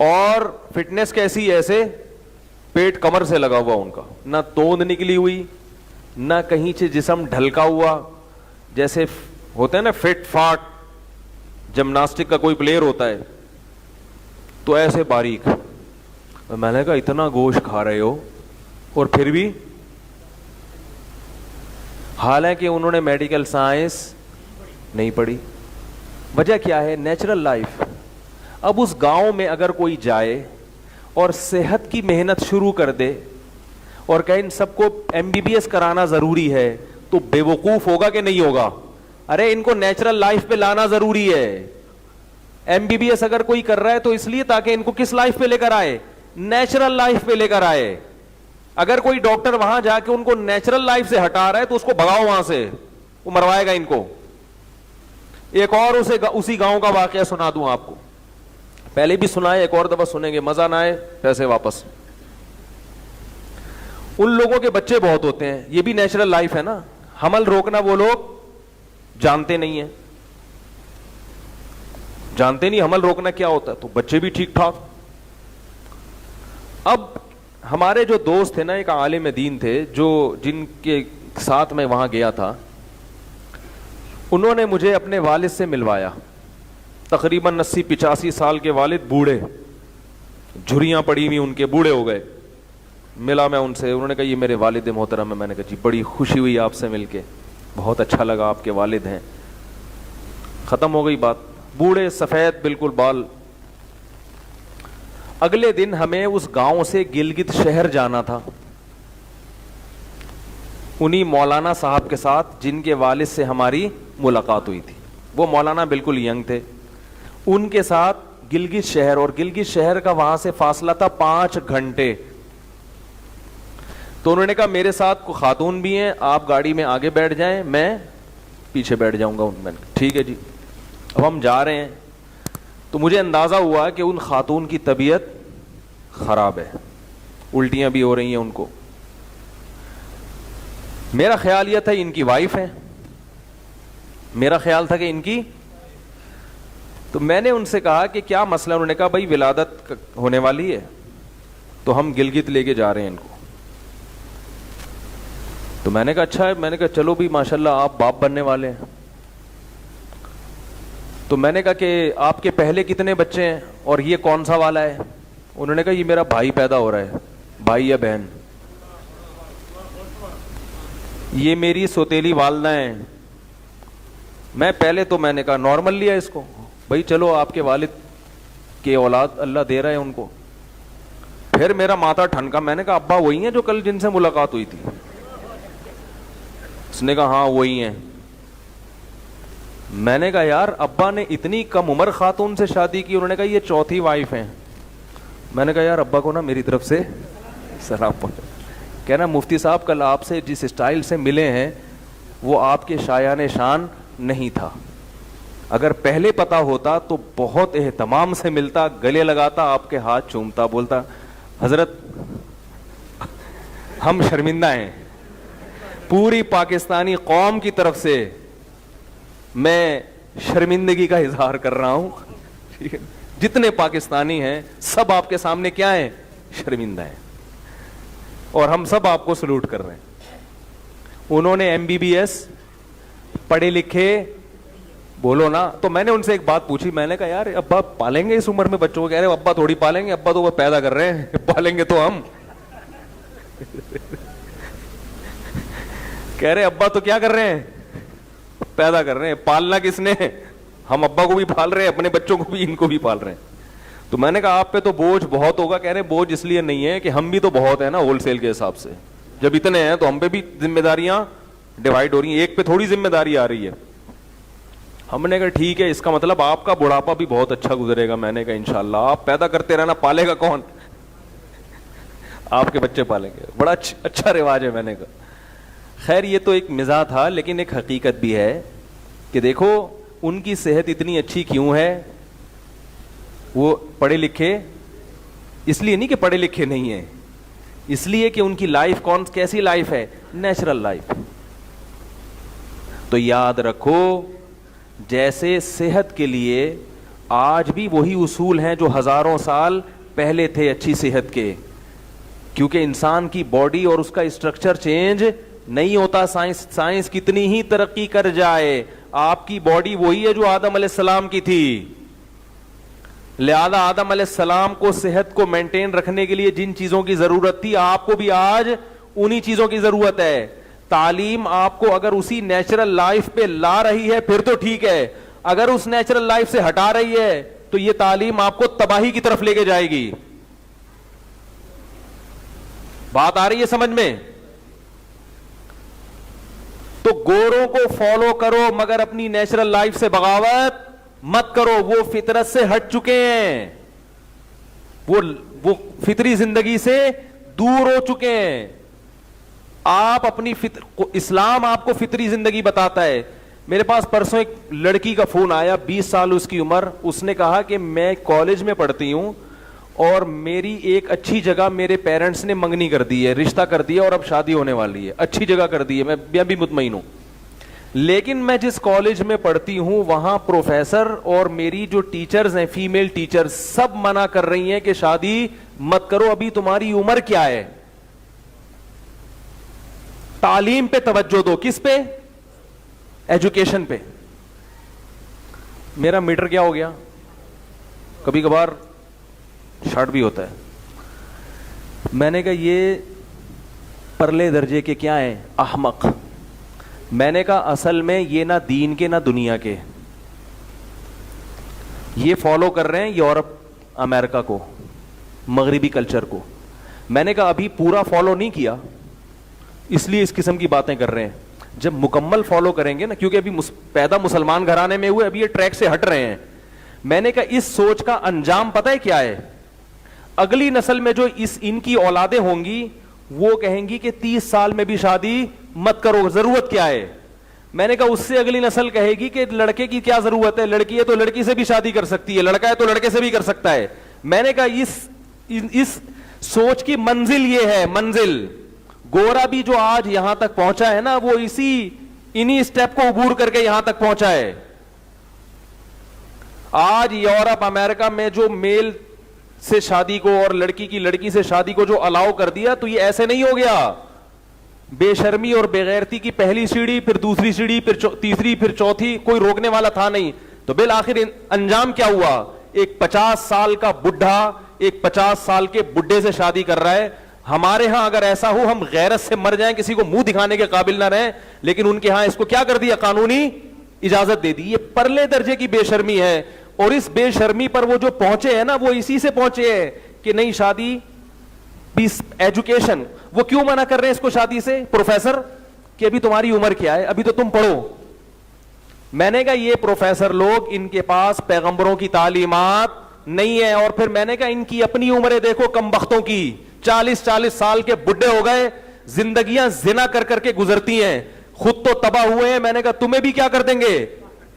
A: اور فٹنس کیسی, ایسے پیٹ کمر سے لگا ہوا ان کا, نہ توند نکلی ہوئی, نہ کہیں سے جسم ڈھلکا ہوا, جیسے ہوتا ہے نا فٹ فاٹ, جمناسٹک کا کوئی پلیئر ہوتا ہے, تو ایسے باریک. میں نے کہا اتنا گوشت کھا رہے ہو اور پھر بھی, حالانکہ انہوں نے میڈیکل سائنس نہیں پڑھی. وجہ کیا ہے, نیچرل لائف. اب اس گاؤں میں اگر کوئی جائے اور صحت کی محنت شروع کر دے اور کہیں ان سب کو MBBS کرانا ضروری ہے, تو بے وقوف ہوگا کہ نہیں ہوگا؟ ارے ان کو نیچرل لائف پہ لانا ضروری ہے. MBBS اگر کوئی کر رہا ہے تو اس لیے تاکہ ان کو کس لائف پہ لے کر آئے, نیچرل لائف پہ لے کر آئے. اگر کوئی ڈاکٹر وہاں جا کے ان کو نیچرل لائف سے ہٹا رہا ہے تو اس کو بھگاؤ وہاں سے, وہ مروائے گا ان کو. ایک اور اسی گاؤں کا واقعہ سنا دوں آپ کو, پہلے بھی سنا ہے, ایک اور دفعہ سنیں گے, مزہ نہ آئے پیسے واپس. ان لوگوں کے بچے بہت ہوتے ہیں, یہ بھی نیچرل لائف ہے نا. حمل روکنا وہ لوگ جانتے نہیں ہیں, جانتے نہیں حمل روکنا کیا ہوتا ہے, تو بچے بھی ٹھیک ٹھاک. اب ہمارے جو دوست تھے نا, ایک عالم دین تھے جو جن کے ساتھ میں وہاں گیا تھا, انہوں نے مجھے اپنے والد سے ملوایا. تقریباً 80-85 سال کے والد, بوڑھے, جھریاں پڑی ہوئی ان کے, بوڑھے ہو گئے. ملا میں ان سے, انہوں نے کہا یہ میرے والد محترم ہے. میں نے کہا جی بڑی خوشی ہوئی آپ سے مل کے, بہت اچھا لگا, آپ کے والد ہیں. ختم ہو گئی بات. بوڑھے, سفید بالکل بال. اگلے دن ہمیں اس گاؤں سے گلگت شہر جانا تھا, انہی مولانا صاحب کے ساتھ جن کے والد سے ہماری ملاقات ہوئی تھی. وہ مولانا بالکل ینگ تھے, ان کے ساتھ گلگت شہر, اور گلگت شہر کا وہاں سے فاصلہ تھا 5 گھنٹے. تو انہوں نے کہا میرے ساتھ کو خاتون بھی ہیں, آپ گاڑی میں آگے بیٹھ جائیں, میں پیچھے بیٹھ جاؤں گا. میں نے کہا ٹھیک ہے جی. اب ہم جا رہے ہیں تو مجھے اندازہ ہوا کہ ان خاتون کی طبیعت خراب ہے, الٹیاں بھی ہو رہی ہیں ان کو. میرا خیال یہ تھا ان کی وائف ہے, میرا خیال تھا کہ ان کی. تو میں نے ان سے کہا کہ کیا مسئلہ, انہوں نے کہا بھائی ولادت ہونے والی ہے تو ہم گلگت لے کے جا رہے ہیں ان کو. تو میں نے کہا اچھا ہے, میں نے کہا چلو بھی ماشاءاللہ آپ باپ بننے والے ہیں. تو میں نے کہا کہ آپ کے پہلے کتنے بچے ہیں اور یہ کون سا والا ہے؟ انہوں نے کہا یہ میرا بھائی پیدا ہو رہا ہے, بھائی یا بہن. یہ میری سوتیلی والدہ ہیں. میں پہلے تو میں نے کہا نارمل لیا اس کو, بھائی چلو آپ کے والد کی اولاد اللہ دے رہے ہیں ان کو. پھر میرا ماتھا ٹھنکا, میں نے کہا ابا وہی ہیں جو کل جن سے ملاقات ہوئی تھی؟ اس نے کہا ہاں وہی ہیں. میں نے کہا یار ابا نے اتنی کم عمر خاتون سے شادی کی. انہوں نے کہا یہ چوتھی وائف ہیں. میں نے کہا یار ابا کو نا میری طرف سے سلام پہنچا. کہنا مفتی صاحب کل آپ سے جس اسٹائل سے ملے ہیں وہ آپ کے شایان شان نہیں تھا. اگر پہلے پتا ہوتا تو بہت اہتمام سے ملتا, گلے لگاتا, آپ کے ہاتھ چومتا, بولتا حضرت ہم شرمندہ ہیں, پوری پاکستانی قوم کی طرف سے میں شرمندگی کا اظہار کر رہا ہوں. جتنے پاکستانی ہیں سب آپ کے سامنے کیا ہیں؟ شرمندہ ہیں, اور ہم سب آپ کو سلوٹ کر رہے ہیں. انہوں نے MBBS پڑھے لکھے, بولو نا. تو میں نے ان سے ایک بات پوچھی, میں نے کہا یار ابا پالیں گے اس عمر میں بچوں کو؟ کہہ رہے ابا تھوڑی پالیں گے, ابا تو وہ پیدا کر رہے ہیں, پالیں گے تو ہم. کہہ رہے ابا تو کیا کر رہے ہیں؟ پیدا کر رہے ہیں. پالنا کس نے؟ ہم ابا کو بھی پال رہے ہیں, اپنے بچوں کو بھی, ان کو بھی پال رہے ہیں. تو میں نے کہا آپ پہ تو بوجھ بہت ہوگا. کہہ رہے بوجھ اس لیے نہیں ہے کہ ہم بھی تو بہت ہیں نا ہول سیل کے حساب سے. جب اتنے ہیں تو ہم پہ بھی ذمہ داریاں ڈیوائڈ ہو رہی ہیں, ایک پہ تھوڑی ذمہ داری آ رہی ہے. ہم نے کہا ٹھیک ہے, اس کا مطلب آپ کا بڑھاپا بھی بہت اچھا گزرے گا. میں نے کہا انشاءاللہ. آپ پیدا کرتے رہنا, پالے گا کون؟ آپ کے بچے پالیں گے. بڑا اچھا رواج ہے. میں نے کہا خیر یہ تو ایک مزاح تھا, لیکن ایک حقیقت بھی ہے کہ دیکھو ان کی صحت اتنی اچھی کیوں ہے. وہ پڑھے لکھے اس لیے نہیں کہ پڑھے لکھے نہیں ہیں, اس لیے کہ ان کی لائف کیسی لائف ہے؟ Natural life. تو یاد رکھو جیسے صحت کے لیے آج بھی وہی اصول ہیں جو ہزاروں سال پہلے تھے اچھی صحت کے, کیونکہ انسان کی باڈی اور اس کا اسٹرکچر چینج نہیں ہوتا. سائنس کتنی ہی ترقی کر جائے, آپ کی باڈی وہی ہے جو آدم علیہ السلام کی تھی. لہذا آدم علیہ السلام کو صحت کو مینٹین رکھنے کے لیے جن چیزوں کی ضرورت تھی, آپ کو بھی آج انہی چیزوں کی ضرورت ہے. تعلیم آپ کو اگر اسی نیچرل لائف پہ لا رہی ہے پھر تو ٹھیک ہے, اگر اس نیچرل لائف سے ہٹا رہی ہے تو یہ تعلیم آپ کو تباہی کی طرف لے کے جائے گی. بات آ رہی ہے سمجھ میں؟ تو گوروں کو فالو کرو مگر اپنی نیچرل لائف سے بغاوت مت کرو. وہ فطرت سے ہٹ چکے ہیں, وہ فطری زندگی سے دور ہو چکے ہیں. آپ اپنی اسلام آپ کو فطری زندگی بتاتا ہے. میرے پاس پرسوں ایک لڑکی کا فون آیا, 20 سال اس کی عمر. اس نے کہا کہ میں کالج میں پڑھتی ہوں اور میری ایک اچھی جگہ میرے پیرنٹس نے منگنی کر دی ہے, رشتہ کر دیا اور اب شادی ہونے والی ہے. اچھی جگہ کر دی ہے, میں بھی مطمئن ہوں. لیکن میں جس کالج میں پڑھتی ہوں وہاں پروفیسر اور میری جو ٹیچرز ہیں, فیمیل ٹیچر, سب منع کر رہی ہیں کہ شادی مت کرو, ابھی تمہاری عمر کیا ہے. تعلیم پہ توجہ دو. کس پہ؟ ایجوکیشن پہ. میرا میٹر کیا ہو گیا, کبھی کبھار شارٹ بھی ہوتا ہے. میں نے کہا یہ پرلے درجے کے کیا ہیں, احمق. میں نے کہا اصل میں یہ نہ دین کے نہ دنیا کے, یہ فالو کر رہے ہیں یورپ امریکہ کو, مغربی کلچر کو. میں نے کہا ابھی پورا فالو نہیں کیا اس لیے اس قسم کی باتیں کر رہے ہیں. جب مکمل فالو کریں گے نا, کیونکہ ابھی پیدا مسلمان گھرانے میں ہوئے, ابھی یہ ٹریک سے ہٹ رہے ہیں. میں نے کہا اس سوچ کا انجام پتہ ہے کیا ہے؟ اگلی نسل میں جو ان کی اولادیں ہوں گی وہ کہیں گی کہ 30 سال میں بھی شادی مت کرو, ضرورت کیا ہے. میں نے کہا اس سے اگلی نسل کہے گی کہ لڑکے کی کیا ضرورت ہے, لڑکی ہے تو لڑکی سے بھی شادی کر سکتی ہے, لڑکا ہے تو لڑکے سے بھی کر سکتا ہے. میں نے کہا اس سوچ کی منزل یہ ہے, منزل. گورا بھی جو آج یہاں تک پہنچا ہے نا, وہ انہی اسٹیپ کو عبور کر کے یہاں تک پہنچا ہے. آج یورپ امریکہ میں جو میل سے شادی کو اور لڑکی کی لڑکی سے شادی کو جو الاؤ کر دیا, تو یہ ایسے نہیں ہو گیا. بے شرمی اور بے غیرتی کی پہلی سیڑھی، پھر دوسری سیڑھی، پھر تیسری، پھر چوتھی، کوئی روکنے والا تھا نہیں. تو بالآخر انجام کیا ہوا؟ ایک 50 سال کا بڈھا ایک 50 سال کے بڈھے سے شادی کر رہا ہے. ہمارے ہاں اگر ایسا ہو ہم غیرت سے مر جائیں, کسی کو منہ دکھانے کے قابل نہ رہیں, لیکن ان کے ہاں اس کو کیا کر دیا, قانونی اجازت دے دی. یہ پرلے درجے کی بے شرمی ہے. اور اس بے شرمی پر وہ جو پہنچے ہیں نا, وہ اسی سے پہنچے ہیں کہ نہیں شادی پیس ایجوکیشن. وہ کیوں منع کر رہے ہیں اس کو شادی سے پروفیسر, کہ ابھی تمہاری عمر کیا ہے, ابھی تو تم پڑھو. میں نے کہا یہ پروفیسر لوگ, ان کے پاس پیغمبروں کی تعلیمات نہیں ہے. اور پھر میں نے کہا ان کی اپنی عمریں دیکھو کم بختوں کی, 40 سال کے بڈھے ہو گئے, زندگیاں زنا کر کر کے گزرتی ہیں, خود تو تباہ ہوئے ہیں. میں نے کہا تمہیں بھی کیا کر دیں گے,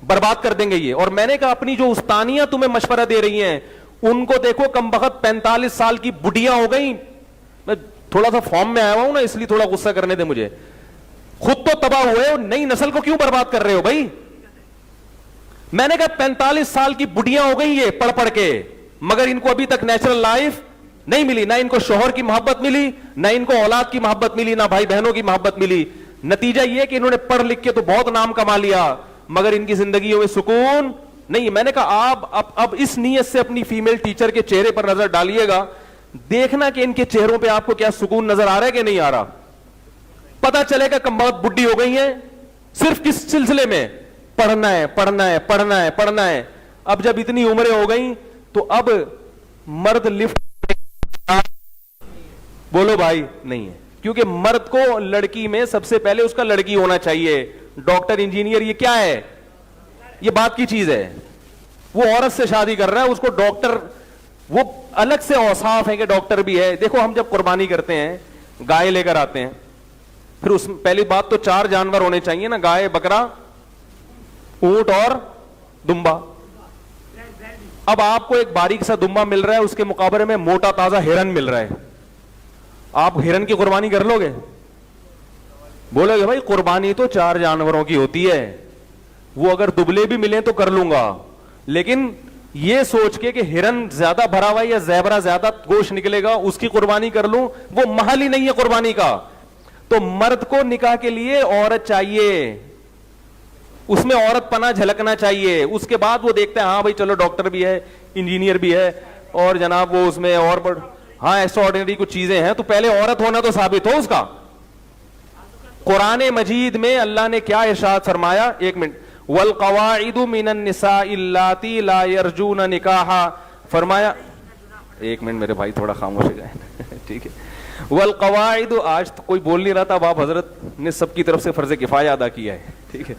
A: برباد کر دیں گے یہ. اور میں نے کہا اپنی جو استانیاں تمہیں مشورہ دے رہی ہیں ان کو دیکھو, کم بخت 45 سال کی بڈھیاں ہو گئی. میں تھوڑا سا فارم میں آیا ہوں نا, اس لیے تھوڑا غصہ کرنے دے مجھے. خود تو تباہ ہوئے, نئی نسل کو کیوں برباد کر رہے ہو بھائی. میں نے کہا 45 سال کی بڈھیاں ہو گئی یہ پڑھ پڑھ کے, مگر ان کو ابھی تک نیچرل لائف نہیں ملی. نہ ان کو شوہر کی محبت ملی, نہ ان کو اولاد کی محبت ملی, نہ بھائی بہنوں کی محبت ملی. نتیجہ یہ کہ انہوں نے پڑھ لکھ کے تو بہت نام کما لیا, مگر ان کی زندگیوں میں سکون نہیں. میں نے کہا آپ اب اس نیت سے اپنی فیمیل ٹیچر کے چہرے پر نظر ڈالیے گا, دیکھنا کہ ان کے چہروں پہ آپ کو کیا سکون نظر آ رہا ہے کہ نہیں آ رہا. پتا چلے گا کم بہت بڈھی ہو گئی ہیں صرف کس سلسلے میں, پڑھنا ہے پڑھنا ہے پڑھنا ہے پڑھنا ہے. اب جب اتنی عمریں ہو گئی تو اب مرد لفٹ بولو بھائی نہیں ہے, کیونکہ مرد کو لڑکی میں سب سے پہلے اس کا لڑکی ہونا چاہیے. ڈاکٹر انجینئر یہ کیا ہے, یہ بات کی چیز ہے. وہ عورت سے شادی کر رہا ہے, اس کو ڈاکٹر, وہ الگ سے اوصاف ہے کہ ڈاکٹر بھی ہے. دیکھو ہم جب قربانی کرتے ہیں, گائے لے کر آتے ہیں, پھر اس پہلی بات تو 4 جانور ہونے چاہیے نا, گائے, بکرا, اونٹ اور دمبا. اب آپ کو ایک باریک سا دمبا مل رہا ہے, اس کے مقابلے میں موٹا تازہ ہرن مل رہا ہے, آپ ہرن کی قربانی کر لو گے؟ بولو گے بھائی قربانی تو 4 جانوروں کی ہوتی ہے, وہ اگر دبلے بھی ملیں تو کر لوں گا, لیکن یہ سوچ کے کہ ہرن زیادہ بھرا ہوا یا زیبرا زیادہ گوشت نکلے گا اس کی قربانی کر لوں, وہ محل ہی نہیں ہے قربانی کا. تو مرد کو نکاح کے لیے عورت چاہیے, اس میں عورت پنا جھلکنا چاہیے. اس کے بعد وہ دیکھتے ہیں ہاں بھائی چلو ڈاکٹر بھی ہے, انجینئر بھی ہے, اور جناب وہ اس میں اور ہاں ایکسٹرا آرڈینری کچھ چیزیں ہیں, تو پہلے عورت ہونا تو ثابت ہو اس کا. قرآن مجید میں اللہ نے کیا ارشاد فرمایا, 1 منٹ, والقواعد من النساء اللاتی لا یرجون نکاحا, فرمایا 1 منٹ میرے بھائی تھوڑا خاموش ہو جائیں ٹھیک ہے. والقواعد, آج تو کوئی بول نہیں رہا تھا, باپ حضرت نے سب کی طرف سے فرض کفایہ ادا کیا ہے, ٹھیک ہے.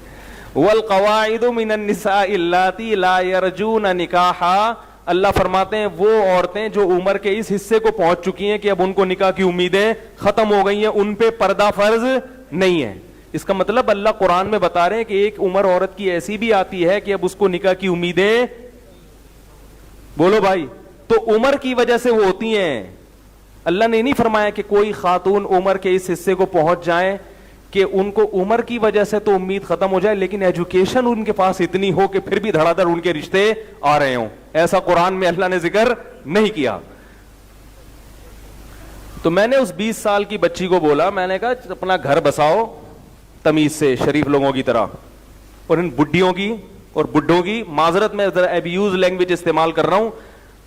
A: والقواعد من النساء اللاتی لا یرجون نکاحا, اللہ فرماتے ہیں وہ عورتیں جو عمر کے اس حصے کو پہنچ چکی ہیں کہ اب ان کو نکاح کی امیدیں ختم ہو گئی ہیں, ان پہ پردہ فرض نہیں ہے. اس کا مطلب اللہ قرآن میں بتا رہے ہیں کہ ایک عمر عورت کی ایسی بھی آتی ہے کہ اب اس کو نکاح کی امیدیں, بولو بھائی, تو عمر کی وجہ سے وہ ہوتی ہیں. اللہ نے نہیں فرمایا کہ کوئی خاتون عمر کے اس حصے کو پہنچ جائیں کہ ان کو عمر کی وجہ سے تو امید ختم ہو جائے, لیکن ایجوکیشن ان کے پاس اتنی ہو کہ پھر بھی دھڑا دھڑ ان کے رشتے آ رہے ہوں. ایسا قرآن میں اللہ نے ذکر نہیں کیا. تو میں نے اس 20 سال کی بچی کو بولا, میں نے کہا اپنا گھر بساؤ تمیز سے, شریف لوگوں کی طرح, اور ان بڈھیوں کی اور بڈھوں کی, معذرت میں ابیوز لینگویج استعمال کر رہا ہوں,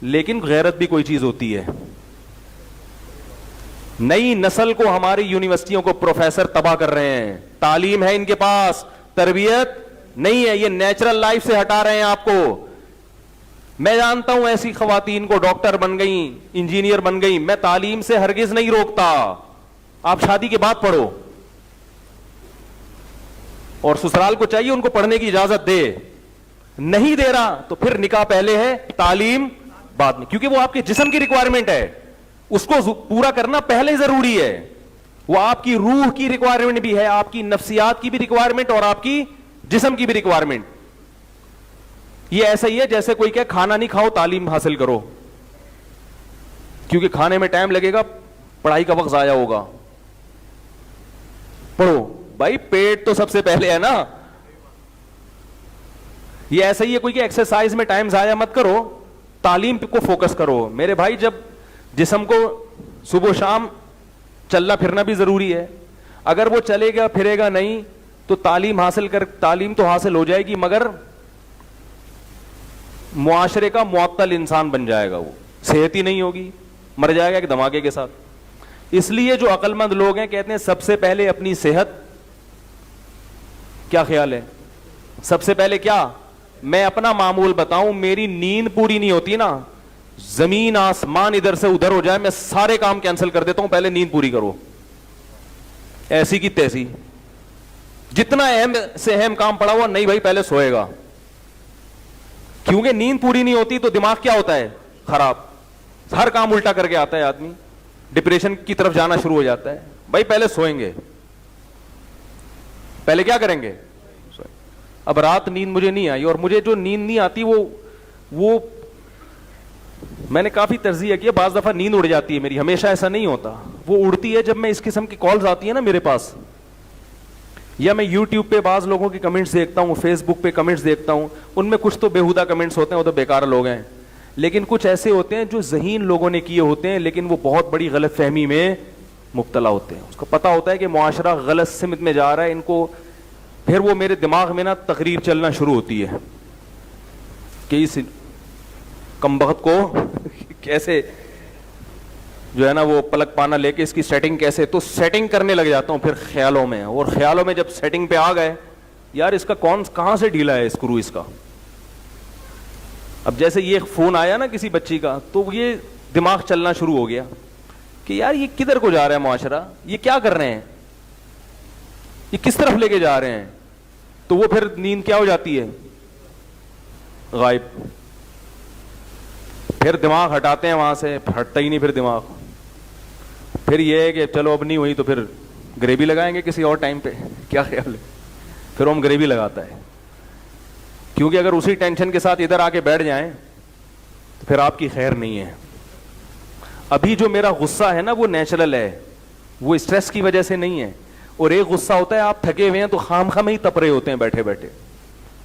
A: لیکن غیرت بھی کوئی چیز ہوتی ہے. نئی نسل کو ہماری یونیورسٹیوں کو پروفیسر تباہ کر رہے ہیں, تعلیم ہے ان کے پاس, تربیت نہیں ہے, یہ نیچرل لائف سے ہٹا رہے ہیں آپ کو. میں جانتا ہوں ایسی خواتین کو ڈاکٹر بن گئیں, انجینئر بن گئیں, میں تعلیم سے ہرگز نہیں روکتا, آپ شادی کے بعد پڑھو, اور سسرال کو چاہیے ان کو پڑھنے کی اجازت دے, نہیں دے رہا تو پھر نکاح پہلے ہے, تعلیم بعد میں, کیونکہ وہ آپ کے جسم کی ریکوائرمنٹ ہے, اس کو پورا کرنا پہلے ضروری ہے. وہ آپ کی روح کی ریکوائرمنٹ بھی ہے, آپ کی نفسیات کی بھی ریکوائرمنٹ, اور آپ کی جسم کی بھی ریکوائرمنٹ. یہ ایسا ہی ہے جیسے کوئی کہ کھانا نہیں کھاؤ تعلیم حاصل کرو, کیونکہ کھانے میں ٹائم لگے گا, پڑھائی کا وقت ضائع ہوگا. پڑھو بھائی, پیٹ تو سب سے پہلے ہے نا. یہ ایسا ہی ہے کوئی کہ ایکسرسائز میں ٹائم ضائع مت کرو, تعلیم کو فوکس کرو. میرے بھائی جب جسم کو صبح و شام چلنا پھرنا بھی ضروری ہے, اگر وہ چلے گا پھرے گا نہیں تو تعلیم تو حاصل ہو جائے گی مگر معاشرے کا معطل انسان بن جائے گا, وہ صحت ہی نہیں ہوگی, مر جائے گا ایک دھماکے کے ساتھ. اس لیے جو عقل مند لوگ ہیں کہتے ہیں سب سے پہلے اپنی صحت. کیا خیال ہے؟ سب سے پہلے کیا؟ میں اپنا معمول بتاؤں, میری نیند پوری نہیں ہوتی نا, زمین آسمان ادھر سے ادھر ہو جائے میں سارے کام کینسل کر دیتا ہوں, پہلے نیند پوری کرو. ایسی کی تیسی, جتنا اہم سے اہم کام پڑا ہوا نہیں بھائی پہلے سوئے گا, کیونکہ نیند پوری نہیں ہوتی تو دماغ کیا ہوتا ہے؟ خراب, ہر کام الٹا کر کے آتا ہے آدمی, ڈپریشن کی طرف جانا شروع ہو جاتا ہے. بھائی پہلے سوئیں گے, پہلے کیا کریں گے؟ اب رات نیند مجھے نہیں آئی, اور مجھے جو نیند نہیں آتی وہ میں نے کافی تجزیہ کیا, بعض دفعہ نیند اڑ جاتی ہے میری, ہمیشہ ایسا نہیں ہوتا, وہ اڑتی ہے جب میں اس قسم کی کالز آتی ہیں نا میرے پاس, یا میں یوٹیوب پہ بعض لوگوں کی کمنٹس دیکھتا ہوں, فیس بک پہ کمنٹس دیکھتا ہوں, ان میں کچھ تو بےہودہ کمنٹس ہوتے ہیں, وہ تو بیکار لوگ ہیں, لیکن کچھ ایسے ہوتے ہیں جو ذہین لوگوں نے کیے ہوتے ہیں, لیکن وہ بہت بڑی غلط فہمی میں مبتلا ہوتے ہیں. اس کو پتا ہوتا ہے کہ معاشرہ غلط سمت میں جا رہا ہے, ان کو پھر وہ میرے دماغ میں نا تقریر چلنا شروع ہوتی ہے کہ اس کمبخت کو کیسے جو ہے نا وہ پلک پانا لے کے اس کی سیٹنگ کیسے, تو سیٹنگ کرنے لگ جاتا ہوں پھر خیالوں میں, اور خیالوں میں جب سیٹنگ پہ آ گئے یار اس کا کہاں سے ڈھیلا ہے اسکرو اس کا. اب جیسے یہ فون آیا نا کسی بچی کا, تو یہ دماغ چلنا شروع ہو گیا کہ یار یہ کدھر کو جا رہا ہے معاشرہ, یہ کیا کر رہے ہیں, یہ کس طرف لے کے جا رہے ہیں, تو وہ پھر نیند کیا ہو جاتی ہے؟ غائب. پھر دماغ ہٹاتے ہیں وہاں سے, ہٹتا ہی نہیں پھر دماغ. پھر یہ ہے کہ چلو اب نہیں ہوئی تو پھر گریوی لگائیں گے کسی اور ٹائم پہ. کیا خیال ہے؟ پھر ہم گریوی لگاتا ہے, کیونکہ اگر اسی ٹینشن کے ساتھ ادھر آ کے بیٹھ جائیں تو پھر آپ کی خیر نہیں ہے. ابھی جو میرا غصہ ہے نا وہ نیچرل ہے, وہ اسٹریس کی وجہ سے نہیں ہے. اور ایک غصہ ہوتا ہے آپ تھکے ہوئے ہیں تو خام خام ہی تپ رہے ہوتے ہیں بیٹھے بیٹھے,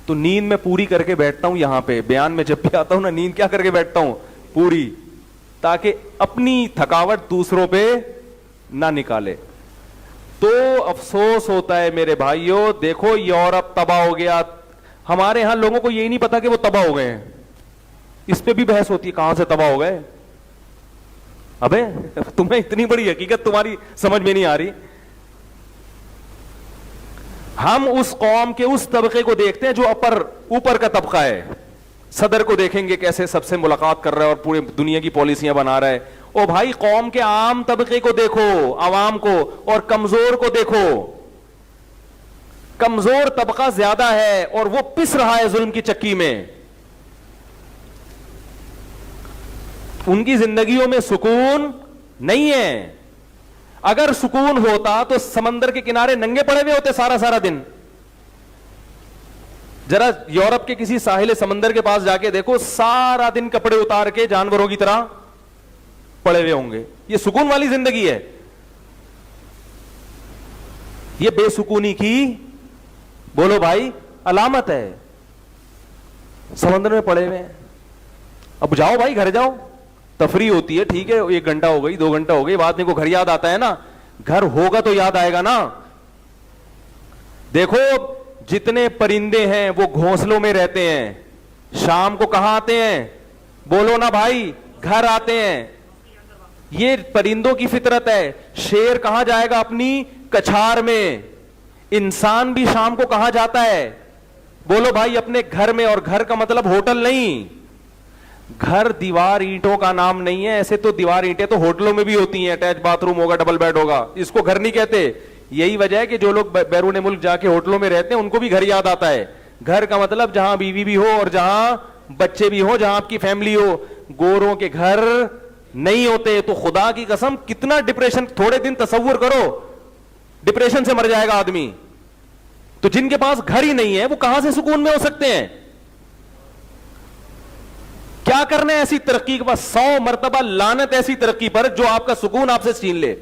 A: تو نیند میں پوری کر کے بیٹھتا ہوں. یہاں پہ بیان میں جب بھی آتا ہوں نا, نیند کیا کر کے بیٹھتا ہوں؟ پوری, تاکہ اپنی تھکاوٹ دوسروں پہ نہ نکالے. تو افسوس ہوتا ہے میرے بھائیوں, دیکھو یورپ تباہ ہو گیا, ہمارے ہاں لوگوں کو یہی نہیں پتا کہ وہ تباہ ہو گئے ہیں. اس پہ بھی بحث ہوتی ہے کہاں سے تباہ ہو گئے. ابے تمہیں اتنی بڑی حقیقت تمہاری سمجھ میں نہیں آ رہی. ہم اس قوم کے اس طبقے کو دیکھتے ہیں جو اوپر کا طبقہ ہے. صدر کو دیکھیں گے کیسے سب سے ملاقات کر رہا ہے اور پورے دنیا کی پالیسیاں بنا رہا ہے. او بھائی قوم کے عام طبقے کو دیکھو, عوام کو, اور کمزور کو دیکھو. کمزور طبقہ زیادہ ہے اور وہ پس رہا ہے ظلم کی چکی میں. ان کی زندگیوں میں سکون نہیں ہے. اگر سکون ہوتا تو سمندر کے کنارے ننگے پڑے ہوئے ہوتے سارا دن. ذرا یورپ کے کسی ساحل سمندر کے پاس جا کے دیکھو, سارا دن کپڑے اتار کے جانوروں کی طرح پڑے ہوئے ہوں گے. یہ سکون والی زندگی ہے؟ یہ بے سکونی کی بولو بھائی علامت ہے. سمندر میں پڑے ہوئے ہیں. اب جاؤ بھائی گھر جاؤ, تفریح ہوتی ہے ٹھیک ہے, 1 گھنٹہ ہو گئی 2 گھنٹہ ہو گئی, بعد میں کو گھر یاد آتا ہے نا. گھر ہوگا تو یاد آئے گا نا. دیکھو جتنے پرندے ہیں وہ گھونسلوں میں رہتے ہیں, شام کو کہاں آتے ہیں؟ بولو نا بھائی, گھر آتے ہیں. یہ پرندوں کی فطرت ہے. شیر کہاں جائے گا؟ اپنی کچھار میں. انسان بھی شام کو کہاں جاتا ہے؟ بولو بھائی اپنے گھر میں. اور گھر کا مطلب ہوٹل نہیں. گھر دیوار اینٹوں کا نام نہیں ہے. ایسے تو دیوار اینٹیں تو ہوٹلوں میں بھی ہوتی ہیں, اٹیچ باتھ روم ہوگا, ڈبل بیڈ ہوگا, اس کو گھر نہیں کہتے. یہی وجہ ہے کہ جو لوگ بیرون ملک جا کے ہوٹلوں میں رہتے ہیں ان کو بھی گھر یاد آتا ہے. گھر کا مطلب جہاں بیوی بھی ہو اور جہاں بچے بھی ہو, جہاں آپ کی فیملی ہو. گوروں کے گھر نہیں ہوتے. تو خدا کی قسم کتنا ڈپریشن, تھوڑے دن تصور کرو, ڈپریشن سے مر جائے گا آدمی. تو جن کے پاس گھر ہی نہیں ہے وہ کہاں سے سکون میں ہو سکتے ہیں؟ کیا کرنا ہے ایسی ترقی کے پاس؟ 100 مرتبہ لعنت ایسی ترقی پر جو آپ کا سکون آپ سے چھین لے.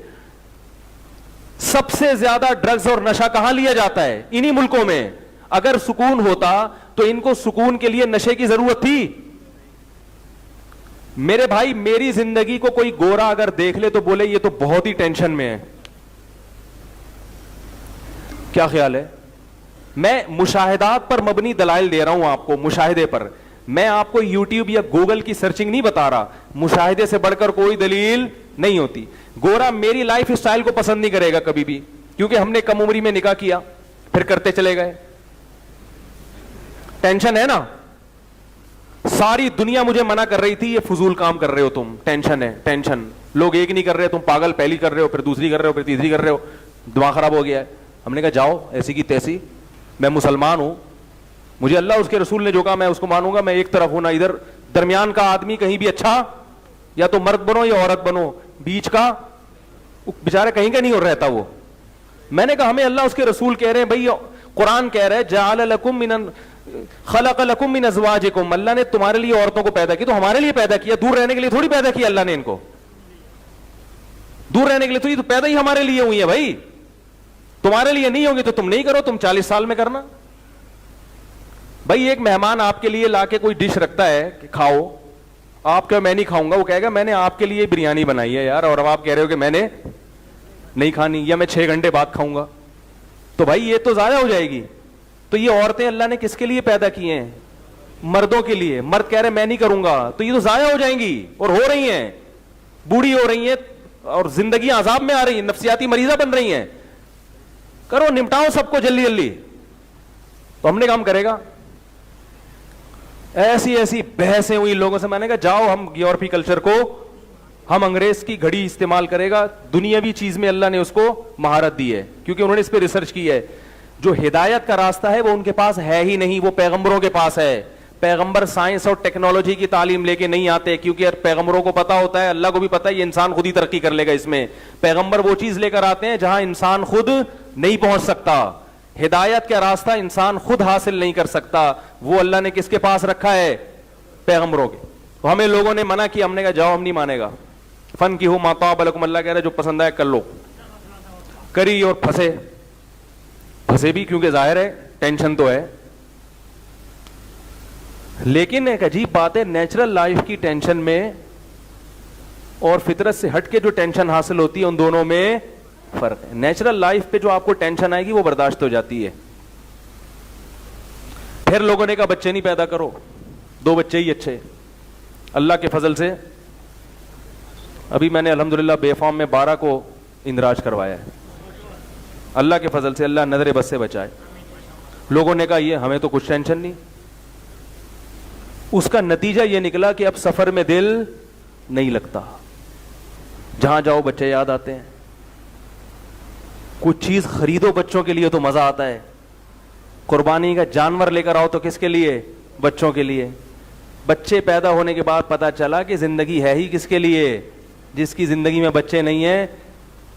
A: سب سے زیادہ ڈرگز اور نشہ کہاں لیا جاتا ہے؟ انہی ملکوں میں. اگر سکون ہوتا تو ان کو سکون کے لیے نشے کی ضرورت تھی؟ میرے بھائی میری زندگی کو کوئی گورا اگر دیکھ لے تو بولے یہ تو بہت ہی ٹینشن میں ہے. کیا خیال ہے؟ میں مشاہدات پر مبنی دلائل دے رہا ہوں آپ کو, مشاہدے پر. میں آپ کو یوٹیوب یا گوگل کی سرچنگ نہیں بتا رہا. مشاہدے سے بڑھ کر کوئی دلیل نہیں ہوتی. گورا میری لائف اسٹائل کو پسند نہیں کرے گا کبھی بھی, کیونکہ ہم نے کم عمری میں نکاح کیا, پھر کرتے چلے گئے. ٹینشن ہے نا, ساری دنیا مجھے منع کر رہی تھی یہ فضول کام کر رہے ہو تم, ٹینشن ہے ٹینشن. لوگ ایک نہیں کر رہے, تم پاگل پہلی کر رہے ہو, پھر دوسری کر رہے ہو, پھر تیسری کر رہے ہو, دماغ خراب ہو گیا ہے. ہم نے کہا جاؤ ایسی کی تیسی, میں مسلمان ہوں, مجھے اللہ اس کے رسول نے جو کہا میں اس کو مانوں گا. میں ایک طرف ہوں نہ ادھر, درمیان کا آدمی کہیں بھی اچھا, یا تو مرد بنو یا عورت بنو, بیچ کا بیچارہ کہیں کا نہیں ہو رہتا وہ. میں نے کہا ہمیں اللہ اس کے رسول کہہ رہے ہیں بھائی, قرآن کہہ رہے جعل لکم من خلق لکم من ازواجکم, اللہ نے تمہارے لیے عورتوں کو پیدا کیا, تو ہمارے لیے پیدا کیا, دور رہنے کے لیے تھوڑی پیدا کیا اللہ نے ان کو, دور رہنے کے لیے تھوڑی, تو پیدا ہی ہمارے لیے ہوئی ہے بھائی. تمہارے لیے نہیں ہوگی تو تم نہیں کرو, تم 40 سال میں کرنا. بھائی ایک مہمان آپ کے لیے لا کے کوئی ڈش رکھتا ہے کہ کھاؤ, آپ کہ میں نہیں کھاؤں گا, وہ کہے گا میں نے آپ کے لیے بریانی بنائی ہے یار, اور اب آپ کہہ رہے ہو کہ میں نے نہیں کھانی, یا میں 6 گھنٹے بعد کھاؤں گا, تو بھائی یہ تو ضائع ہو جائے گی. تو یہ عورتیں اللہ نے کس کے لیے پیدا کی ہیں؟ مردوں کے لیے. مرد کہہ رہے میں نہیں کروں گا, تو یہ تو ضائع ہو جائیں گی, اور ہو رہی ہیں, بوڑھی ہو رہی ہیں, اور زندگی عذاب میں آ رہی ہیں, نفسیاتی مریضہ بن رہی ہیں. کرو نمٹاؤ سب کو جلدی جلدی. تو ہم نے کام کرے گا. ایسی ایسی بحثیں ہوئی لوگوں سے, میں نے کہا جاؤ ہم یورپی کلچر کو, ہم انگریز کی گھڑی استعمال کرے گا. دنیاوی چیز میں اللہ نے اس کو مہارت دی ہے, کیونکہ انہوں نے اس پہ ریسرچ کی ہے. جو ہدایت کا راستہ ہے وہ ان کے پاس ہے ہی نہیں, وہ پیغمبروں کے پاس ہے. پیغمبر سائنس اور ٹیکنالوجی کی تعلیم لے کے نہیں آتے, کیونکہ پیغمبروں کو پتا ہوتا ہے, اللہ کو بھی پتا ہے یہ انسان خود ہی ترقی کر لے گا اس میں. پیغمبر وہ چیز لے کر آتے ہیں جہاں انسان خود نہیں پہنچ سکتا. ہدایت کا راستہ انسان خود حاصل نہیں کر سکتا, وہ اللہ نے کس کے پاس رکھا ہے؟ پیغمبروں کے. تو ہمیں لوگوں نے منع کیا, ہم نے کہا جاؤ ہم نہیں مانے گا. فن کی ہو ما طاب لکم, اللہ کہہ رہا ہے جو پسند آئے کر لو. کری اور پھنسے بھی, کیونکہ ظاہر ہے ٹینشن تو ہے. لیکن ایک عجیب بات ہے, نیچرل لائف کی ٹینشن میں اور فطرت سے ہٹ کے جو ٹینشن حاصل ہوتی ہے ان دونوں میں فرق ہے. نیچرل لائف پہ جو آپ کو ٹینشن آئے گی وہ برداشت ہو جاتی ہے. پھر لوگوں نے کہا بچے نہیں پیدا کرو, 2 بچے ہی اچھے. اللہ کے فضل سے ابھی میں نے الحمدللہ بے فارم میں 12 کو اندراج کروایا ہے, اللہ کے فضل سے. اللہ نظر بس سے بچائے. لوگوں نے کہا یہ ہمیں تو کچھ ٹینشن نہیں. اس کا نتیجہ یہ نکلا کہ اب سفر میں دل نہیں لگتا, جہاں جاؤ بچے یاد آتے ہیں. کچھ چیز خریدو بچوں کے لیے تو مزہ آتا ہے, قربانی کا جانور لے کر آؤ تو کس کے لیے؟ بچوں کے لیے. بچے پیدا ہونے کے بعد پتا چلا کہ زندگی ہے ہی کس کے لیے؟ جس کی زندگی میں بچے نہیں ہیں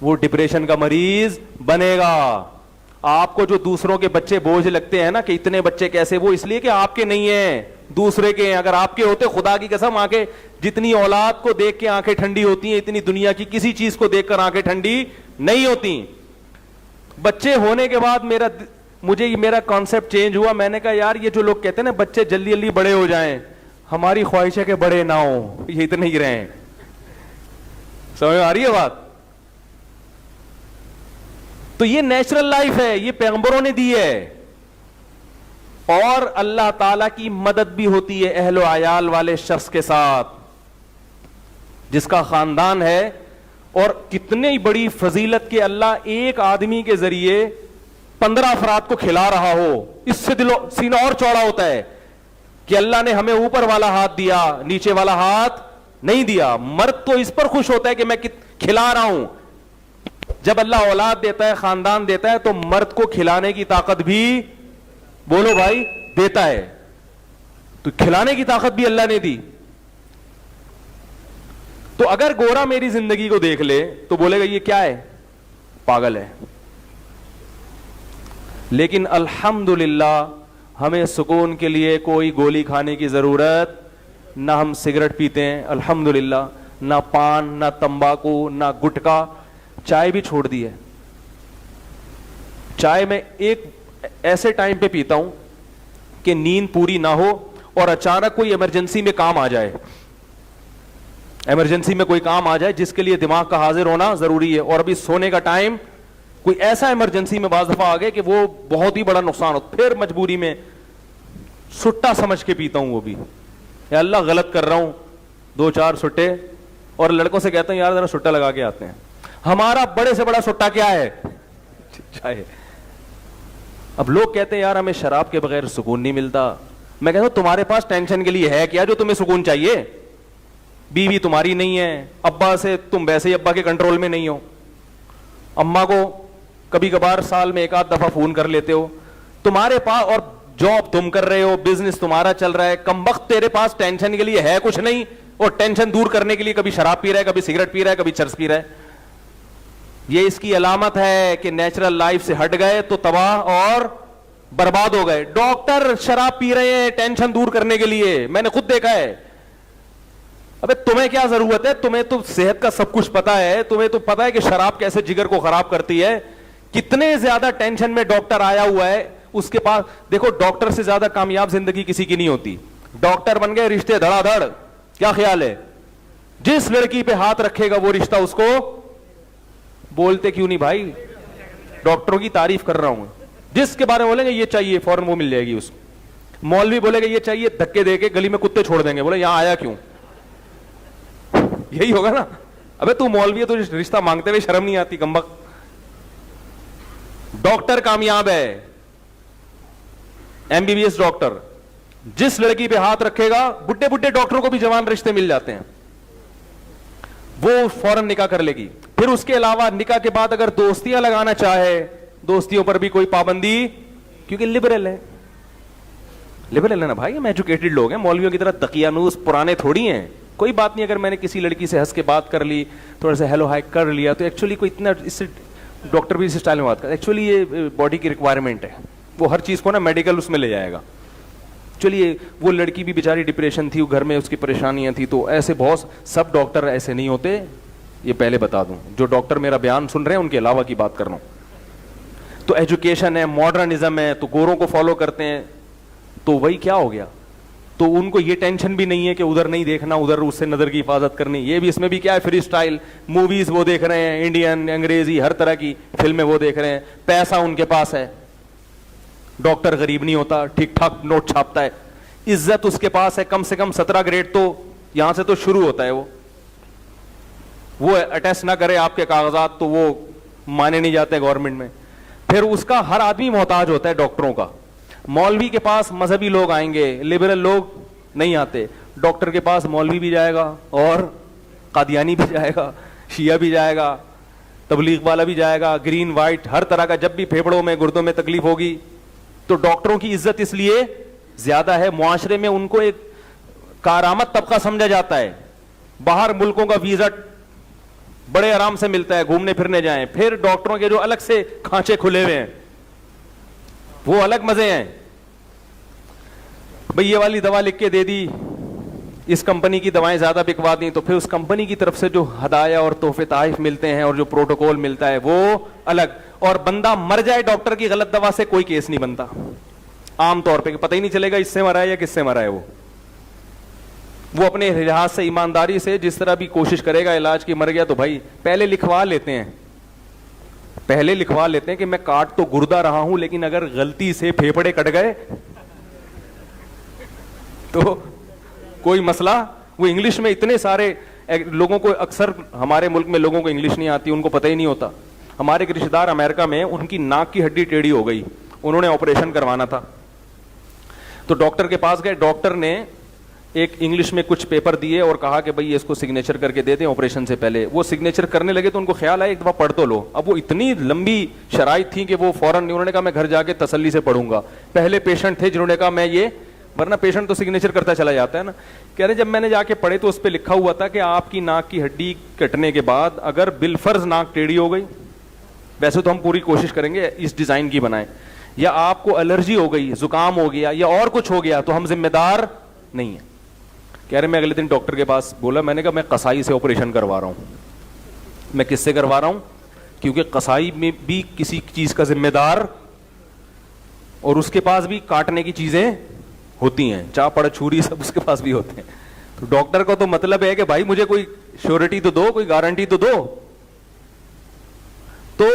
A: وہ ڈپریشن کا مریض بنے گا. آپ کو جو دوسروں کے بچے بوجھ لگتے ہیں نا کہ اتنے بچے کیسے, وہ اس لیے کہ آپ کے نہیں ہیں, دوسرے کے ہیں. اگر آپ کے ہوتے, خدا کی قسم, آنکھیں جتنی اولاد کو دیکھ کے آنکھیں ٹھنڈی ہوتی ہیں, اتنی دنیا کی کسی چیز کو دیکھ کر آنکھیں ٹھنڈی نہیں ہوتی. بچے ہونے کے بعد میرا کانسیپٹ چینج ہوا. میں نے کہا یار یہ جو لوگ کہتے ہیں نا بچے جلدی جلدی بڑے ہو جائیں, ہماری خواہش ہے کہ بڑے نہ ہوں, یہ اتنے ہی رہیں. سمجھ میں آ رہی ہے بات؟ تو یہ نیچرل لائف ہے, یہ پیغمبروں نے دی ہے. اور اللہ تعالی کی مدد بھی ہوتی ہے اہل و عیال والے شخص کے ساتھ جس کا خاندان ہے. اور کتنی بڑی فضیلت کہ اللہ ایک آدمی کے ذریعے 15 افراد کو کھلا رہا ہو, اس سے سینہ اور چوڑا ہوتا ہے کہ اللہ نے ہمیں اوپر والا ہاتھ دیا, نیچے والا ہاتھ نہیں دیا. مرد تو اس پر خوش ہوتا ہے کہ میں کھلا رہا ہوں. جب اللہ اولاد دیتا ہے, خاندان دیتا ہے, تو مرد کو کھلانے کی طاقت بھی, بولو بھائی, دیتا ہے. تو کھلانے کی طاقت بھی اللہ نے دی. تو اگر گورا میری زندگی کو دیکھ لے تو بولے گا یہ کیا ہے, پاگل ہے. لیکن الحمدللہ ہمیں سکون کے لیے کوئی گولی کھانے کی ضرورت, نہ ہم سگریٹ پیتے ہیں الحمدللہ, نہ پان, نہ تمباکو, نہ گٹکا. چائے بھی چھوڑ دی ہے. چائے میں ایک ایسے ٹائم پہ پیتا ہوں کہ نیند پوری نہ ہو اور اچانک کوئی ایمرجنسی میں کام آ جائے, ایمرجنسی میں کوئی کام آ جائے جس کے لیے دماغ کا حاضر ہونا ضروری ہے, اور ابھی سونے کا ٹائم کوئی ایسا ایمرجنسی میں بعض دفعہ آ گئے کہ وہ بہت ہی بڑا نقصان ہو, پھر مجبوری میں سٹا سمجھ کے پیتا ہوں وہ بھی, یا اللہ غلط کر رہا ہوں, 2-4 سٹے, اور لڑکوں سے کہتا ہوں یار ذرا سٹا لگا کے آتے ہیں. ہمارا بڑے سے بڑا سٹا کیا ہے؟ چائے. اب لوگ کہتے ہیں یار ہمیں شراب کے بغیر سکون نہیں ملتا. میں کہتا ہوں تمہارے پاس ٹینشن کے لیے ہے کیا جو تمہیں سکون چاہیے؟ بیوی تمہاری نہیں ہے, ابا سے تم ویسے ہی ابا کے کنٹرول میں نہیں ہو, اماں کو کبھی کبھار سال میں 1-8 دفعہ فون کر لیتے ہو, تمہارے پاس, اور جاب تم کر رہے ہو, بزنس تمہارا چل رہا ہے, کم وقت تیرے پاس ٹینشن کے لیے ہے کچھ نہیں, اور ٹینشن دور کرنے کے لیے کبھی شراب پی رہا ہے, کبھی سگریٹ پی رہا ہے, کبھی چرس پی رہا ہے. یہ اس کی علامت ہے کہ نیچرل لائف سے ہٹ گئے تو تباہ اور برباد ہو گئے. ڈاکٹر شراب پی رہے ہیں ٹینشن دور کرنے کے لیے, میں نے خود دیکھا ہے. ابے تمہیں کیا ضرورت ہے, تمہیں تو صحت کا سب کچھ پتا ہے, تمہیں تو پتا ہے کہ شراب کیسے جگر کو خراب کرتی ہے. کتنے زیادہ ٹینشن میں ڈاکٹر آیا ہوا ہے, اس کے پاس دیکھو ڈاکٹر سے زیادہ کامیاب زندگی کسی کی نہیں ہوتی. ڈاکٹر بن گئے, رشتے دھڑا دھڑ. کیا خیال ہے, جس لڑکی پہ ہاتھ رکھے گا وہ رشتہ اس کو, بولتے کیوں نہیں بھائی, ڈاکٹروں کی تعریف کر رہا ہوں, جس کے بارے میں بولیں گے یہ چاہیے فوراً وہ مل جائے گی اس کو. مولوی بولے گا یہ چاہیے, دھکے دے کے گلی میں کتے چھوڑ دیں گے, بولے یہاں آیا کیوں, یہی ہوگا نا. ابے تو مولوی ہے تو رشتہ مانگتے ہوئے شرم نہیں آتی کمبخت. ڈاکٹر کامیاب ہے, MBBS ڈاکٹر, جس لڑکی پہ ہاتھ رکھے گا, بڈھے بڈھے ڈاکٹروں کو بھی جوان رشتے مل جاتے ہیں, وہ فوراً نکاح کر لے گی. پھر اس کے علاوہ نکاح کے بعد اگر دوستیاں لگانا چاہے, دوستیوں پر بھی کوئی پابندی, کیونکہ لبرل ہے. لبرل ہے نا بھائی, ہم ایجوکیٹڈ لوگ ہیں, مولویوں کی طرح دقیانوس پرانے تھوڑی ہیں. کوئی بات نہیں, اگر میں نے کسی لڑکی سے ہنس کے بات کر لی, تھوڑا سا ہیلو ہائی کر لیا, تو ایکچولی کوئی اتنا, اس سے ڈاکٹر بھی اس اسٹائل میں بات کرتا ہے, ایکچولی یہ باڈی کی ریکوائرمنٹ ہے, وہ ہر چیز کو نا میڈیکل اس میں لے جائے گا. چلیے وہ لڑکی بھی بیچاری ڈپریشن تھی, گھر میں اس کی پریشانیاں تھی, تو ایسے بہت, سب ڈاکٹر ایسے نہیں ہوتے, یہ پہلے بتا دوں. جو ڈاکٹر میرا بیان سن رہے ہیں ان کے علاوہ کی بات کر رہا ہوں. تو ایجوکیشن ہے, ماڈرنزم ہے, تو گوروں کو فالو کرتے ہیں, تو وہی کیا ہو گیا, تو ان کو یہ ٹینشن بھی نہیں ہے کہ ادھر نہیں دیکھنا, ادھر اس سے نظر کی حفاظت کرنی. یہ بھی اس میں بھی کیا ہے, فری اسٹائل موویز وہ دیکھ رہے ہیں, انڈین انگریزی ہر طرح کی فلمیں وہ دیکھ رہے ہیں, پیسہ ان کے پاس ہے. ڈاکٹر غریب نہیں ہوتا, ٹھیک ٹھاک نوٹ چھاپتا ہے, عزت اس کے پاس ہے, کم سے کم 17 گریڈ تو یہاں سے تو شروع ہوتا ہے. وہ اٹیسٹ نہ کرے آپ کے کاغذات تو وہ مانے نہیں جاتے گورنمنٹ میں. پھر اس کا ہر آدمی محتاج ہوتا ہے ڈاکٹروں کا. مولوی کے پاس مذہبی لوگ آئیں گے, لبرل لوگ نہیں آتے. ڈاکٹر کے پاس مولوی بھی جائے گا, اور قادیانی بھی جائے گا, شیعہ بھی جائے گا, تبلیغ والا بھی جائے گا, گرین وائٹ ہر طرح کا. جب بھی پھیپڑوں میں گردوں میں تکلیف ہوگی, تو ڈاکٹروں کی عزت اس لیے زیادہ ہے. معاشرے میں ان کو ایک کارآمد طبقہ سمجھا جاتا ہے. باہر ملکوں کا ویزا بڑے آرام سے ملتا ہے, گھومنے پھرنے جائیں. پھر ڈاکٹروں کے جو الگ سے کھانچے کھلے ہوئے ہیں, وہ الگ مزے ہیں. بھئی یہ والی دوا لکھ کے دے دی, اس کمپنی کی دوائیں زیادہ بکوا دیں, تو پھر اس کمپنی کی طرف سے جو ہدایہ اور تحفے تحائف ملتے ہیں اور جو پروٹوکول ملتا ہے وہ الگ. اور بندہ مر جائے ڈاکٹر کی غلط دوا سے, کوئی کیس نہیں بنتا عام طور پہ, پتہ ہی نہیں چلے گا اس سے مرا ہے یا کس سے مرا ہے. وہ اپنے لحاظ سے ایمانداری سے جس طرح بھی کوشش کرے گا علاج کی. مر گیا تو بھائی پہلے لکھوا لیتے ہیں, پہلے لکھوا لیتے ہیں کہ میں کاٹ تو گردہ رہا ہوں, لیکن اگر غلطی سے پھیپڑے کٹ گئے تو کوئی مسئلہ. وہ انگلش میں اتنے سارے لوگوں کو, اکثر ہمارے ملک میں لوگوں کو انگلش نہیں آتی, ان کو پتہ ہی نہیں ہوتا. ہمارے ایک رشتے دار امریکہ میں, ان کی ناک کی ہڈی ٹیڑھی ہو گئی, انہوں نے آپریشن کروانا تھا, تو ڈاکٹر کے پاس گئے. ڈاکٹر نے ایک انگلش میں کچھ پیپر دیے اور کہا کہ بھئی اس کو سگنیچر کر کے دے دیں آپریشن سے پہلے. وہ سگنیچر کرنے لگے تو ان کو خیال آیا ایک دفعہ پڑھ تو لو. اب وہ اتنی لمبی شرائط تھی کہ وہ فوراً, انہوں نے کہا میں گھر جا کے تسلی سے پڑھوں گا. پہلے پیشنٹ تھے جنہوں نے کہا میں یہ, ورنہ پیشنٹ تو سگنیچر کرتا چلا جاتا ہے نا. کہہ رہے جب میں نے جا کے پڑھے تو اس پہ لکھا ہوا تھا کہ آپ کی ناک کی ہڈی کٹنے کے بعد اگر بالفرض ناک ٹیڑھی ہو گئی, ویسے تو ہم پوری کوشش کریں گے اس ڈیزائن کی بنائیں, یا آپ کو الرجی ہو گئی, زکام ہو گیا یا اور کچھ ہو گیا, تو ہم ذمہ دار نہیں ہیں. کہہ رہے میں اگلے دن ڈاکٹر کے پاس بولا, میں نے کہا میں قصائی سے آپریشن کروا رہا ہوں. میں کس سے کروا رہا ہوں؟ کیونکہ قصائی میں بھی کسی چیز کا ذمہ دار, اور اس کے پاس بھی کاٹنے کی چیزیں ہوتی ہیں, چاپڑ چھری سب اس کے پاس بھی ہوتے ہیں. تو ڈاکٹر کو تو مطلب ہے کہ بھائی مجھے کوئی شیورٹی تو دو, کوئی گارنٹی تو دو. تو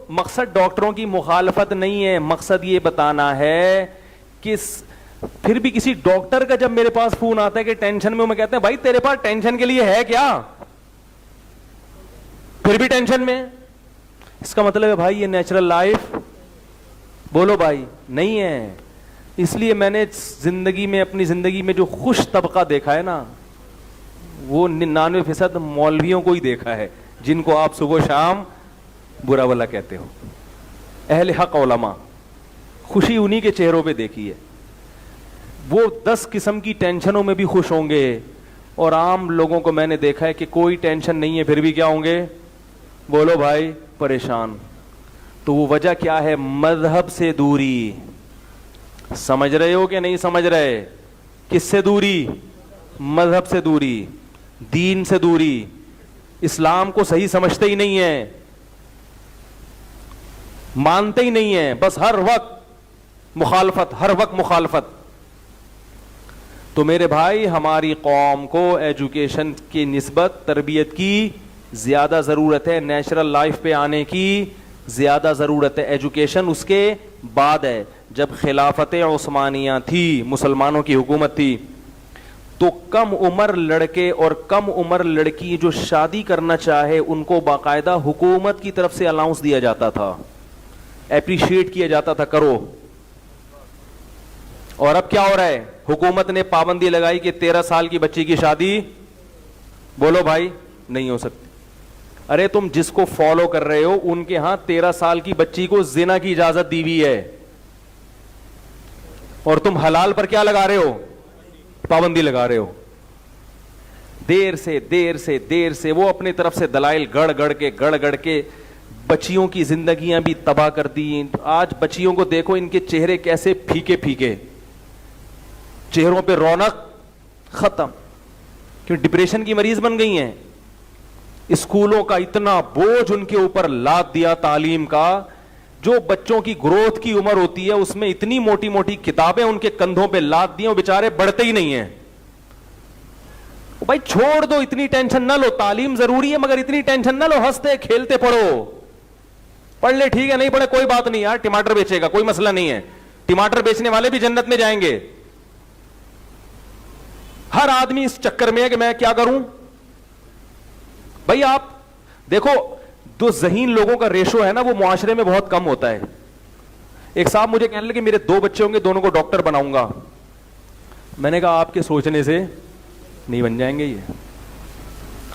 A: مقصد ڈاکٹروں کی مخالفت نہیں ہے, مقصد یہ بتانا ہے کہ پھر بھی کسی ڈاکٹر کا جب میرے پاس فون آتا ہے کہ ٹینشن میں کہتے ہیں بھائی تیرے پاس ٹینشن کے لیے ہے کیا, پھر بھی ٹینشن میں. اس کا مطلب ہے بھائی یہ نیچرل لائف, بولو بھائی, نہیں ہے. اس لیے میں نے زندگی میں, اپنی زندگی میں جو خوش طبقہ دیکھا ہے نا, وہ 99% مولویوں کو ہی دیکھا ہے, جن کو آپ صبح شام برا بلا کہتے ہو. اہل حق علماء, خوشی انہی کے چہروں پہ دیکھی ہے. وہ 10 قسم کی ٹینشنوں میں بھی خوش ہوں گے, اور عام لوگوں کو میں نے دیکھا ہے کہ کوئی ٹینشن نہیں ہے پھر بھی کیا ہوں گے, بولو بھائی, پریشان. تو وہ وجہ کیا ہے؟ مذہب سے دوری. سمجھ رہے ہو کہ نہیں سمجھ رہے؟ کس سے دوری؟ مذہب سے دوری, دین سے دوری. اسلام کو صحیح سمجھتے ہی نہیں ہیں, مانتے ہی نہیں ہیں, بس ہر وقت مخالفت, ہر وقت مخالفت. تو میرے بھائی, ہماری قوم کو ایجوکیشن کی نسبت تربیت کی زیادہ ضرورت ہے, نیچرل لائف پہ آنے کی زیادہ ضرورت ہے. ایجوکیشن اس کے بعد ہے. جب خلافت عثمانیہ تھی, مسلمانوں کی حکومت تھی, تو کم عمر لڑکے اور کم عمر لڑکی جو شادی کرنا چاہے ان کو باقاعدہ حکومت کی طرف سے الاؤنس دیا جاتا تھا, اپریشیٹ کیا جاتا تھا, کرو. اور اب کیا ہو رہا ہے؟ حکومت نے پابندی لگائی کہ 13 سال کی بچی کی شادی, بولو بھائی, نہیں ہو سکتی. ارے تم جس کو فالو کر رہے ہو ان کے ہاں 13 سال کی بچی کو زنا کی اجازت دی ہوئی ہے, اور تم حلال پر کیا لگا رہے ہو؟ پابندی لگا رہے ہو. دیر سے وہ اپنی طرف سے دلائل گڑ گڑ کے بچیوں کی زندگیاں بھی تباہ کر دی. آج بچیوں کو دیکھو, ان کے چہرے کیسے پھیکے پھیکے, چہروں پہ رونق ختم, کیوں؟ ڈپریشن کی مریض بن گئی ہیں. اسکولوں کا اتنا بوجھ ان کے اوپر لاد دیا تعلیم کا, جو بچوں کی گروتھ کی عمر ہوتی ہے اس میں اتنی موٹی موٹی کتابیں ان کے کندھوں پہ لاد دی, وہ بیچارے بڑھتے ہی نہیں ہیں. بھائی چھوڑ دو, اتنی ٹینشن نہ لو, تعلیم ضروری ہے مگر اتنی ٹینشن نہ لو, ہنستے کھیلتے پڑھو. پڑھ لے ٹھیک ہے, نہیں پڑھے کوئی بات نہیں یار, ٹماٹر بیچے گا, کوئی مسئلہ نہیں ہے. ٹماٹر بیچنے والے بھی جنت میں جائیں گے. ہر آدمی اس چکر میں ہے کہ میں کیا کروں. بھائی آپ دیکھو, جو ذہین لوگوں کا ریشو ہے نا وہ معاشرے میں بہت کم ہوتا ہے. ایک صاحب مجھے کہنے لگے میرے 2 بچے ہوں گے, دونوں کو ڈاکٹر بناؤں گا. میں نے کہا آپ کے سوچنے سے نہیں بن جائیں گے یہ,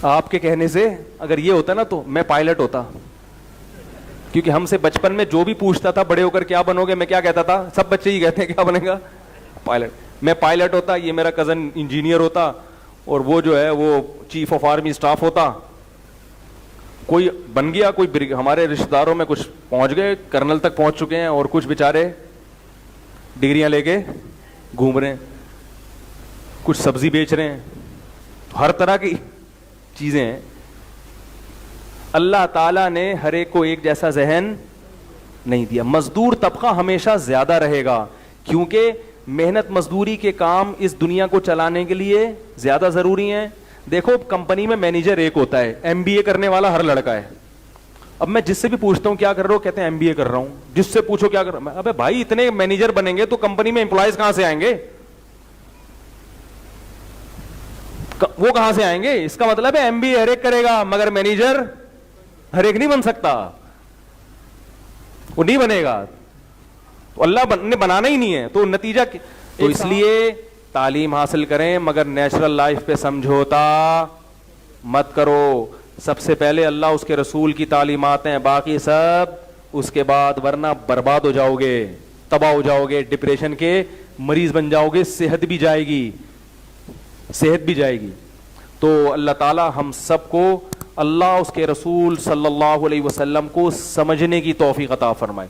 A: آپ کے کہنے سے اگر یہ ہوتا نا تو میں پائلٹ ہوتا. کیونکہ ہم سے بچپن میں جو بھی پوچھتا تھا بڑے ہو کر کیا بنو گے, میں کیا کہتا تھا, سب بچے ہی کہتے ہیں کیا بنے گا, پائلٹ. میں پائلٹ ہوتا, یہ میرا کزن انجینئر ہوتا, اور وہ جو ہے وہ چیف آف آرمی اسٹاف ہوتا. کوئی بن گیا, کوئی ہمارے رشتہ داروں میں کچھ پہنچ گئے, کرنل تک پہنچ چکے ہیں, اور کچھ بیچارے ڈگریاں لے کے گھوم رہے ہیں, کچھ سبزی بیچ رہے ہیں, ہر طرح کی چیزیں ہیں. اللہ تعالیٰ نے ہر ایک کو ایک جیسا ذہن نہیں دیا. مزدور طبقہ ہمیشہ زیادہ رہے گا, کیونکہ محنت مزدوری کے کام اس دنیا کو چلانے کے لیے زیادہ ضروری ہیں. دیکھو کمپنی میں مینیجر ایک ہوتا ہے, MBA کرنے والا ہر لڑکا ہے. اب میں جس سے بھی پوچھتا ہوں کیا کر رہے ہو, کہتے ہیں MBA کر رہا ہوں. جس سے پوچھو کیا کر رہا ہوں, ابے بھائی اتنے مینیجر بنیں گے تو کمپنی میں امپلائیز کہاں سے آئیں گے, وہ کہاں سے آئیں گے؟ اس کا مطلب ہے MBA ہر ایک کرے گا مگر مینیجر ہر ایک نہیں بن سکتا, وہ نہیں بنے گا. تو اللہ نے بنانا ہی نہیں ہے, تو نتیجہ. تو اس لیے تعلیم حاصل کریں مگر نیچرل لائف پہ سمجھوتا مت کرو. سب سے پہلے اللہ اس کے رسول کی تعلیمات ہیں, باقی سب اس کے بعد, ورنہ برباد ہو جاؤ گے, تباہ ہو جاؤ گے, ڈپریشن کے مریض بن جاؤ گے, صحت بھی جائے گی. تو اللہ تعالی ہم سب کو, اللہ اس کے رسول صلی اللہ علیہ وسلم کو سمجھنے کی توفیق عطا فرمائے.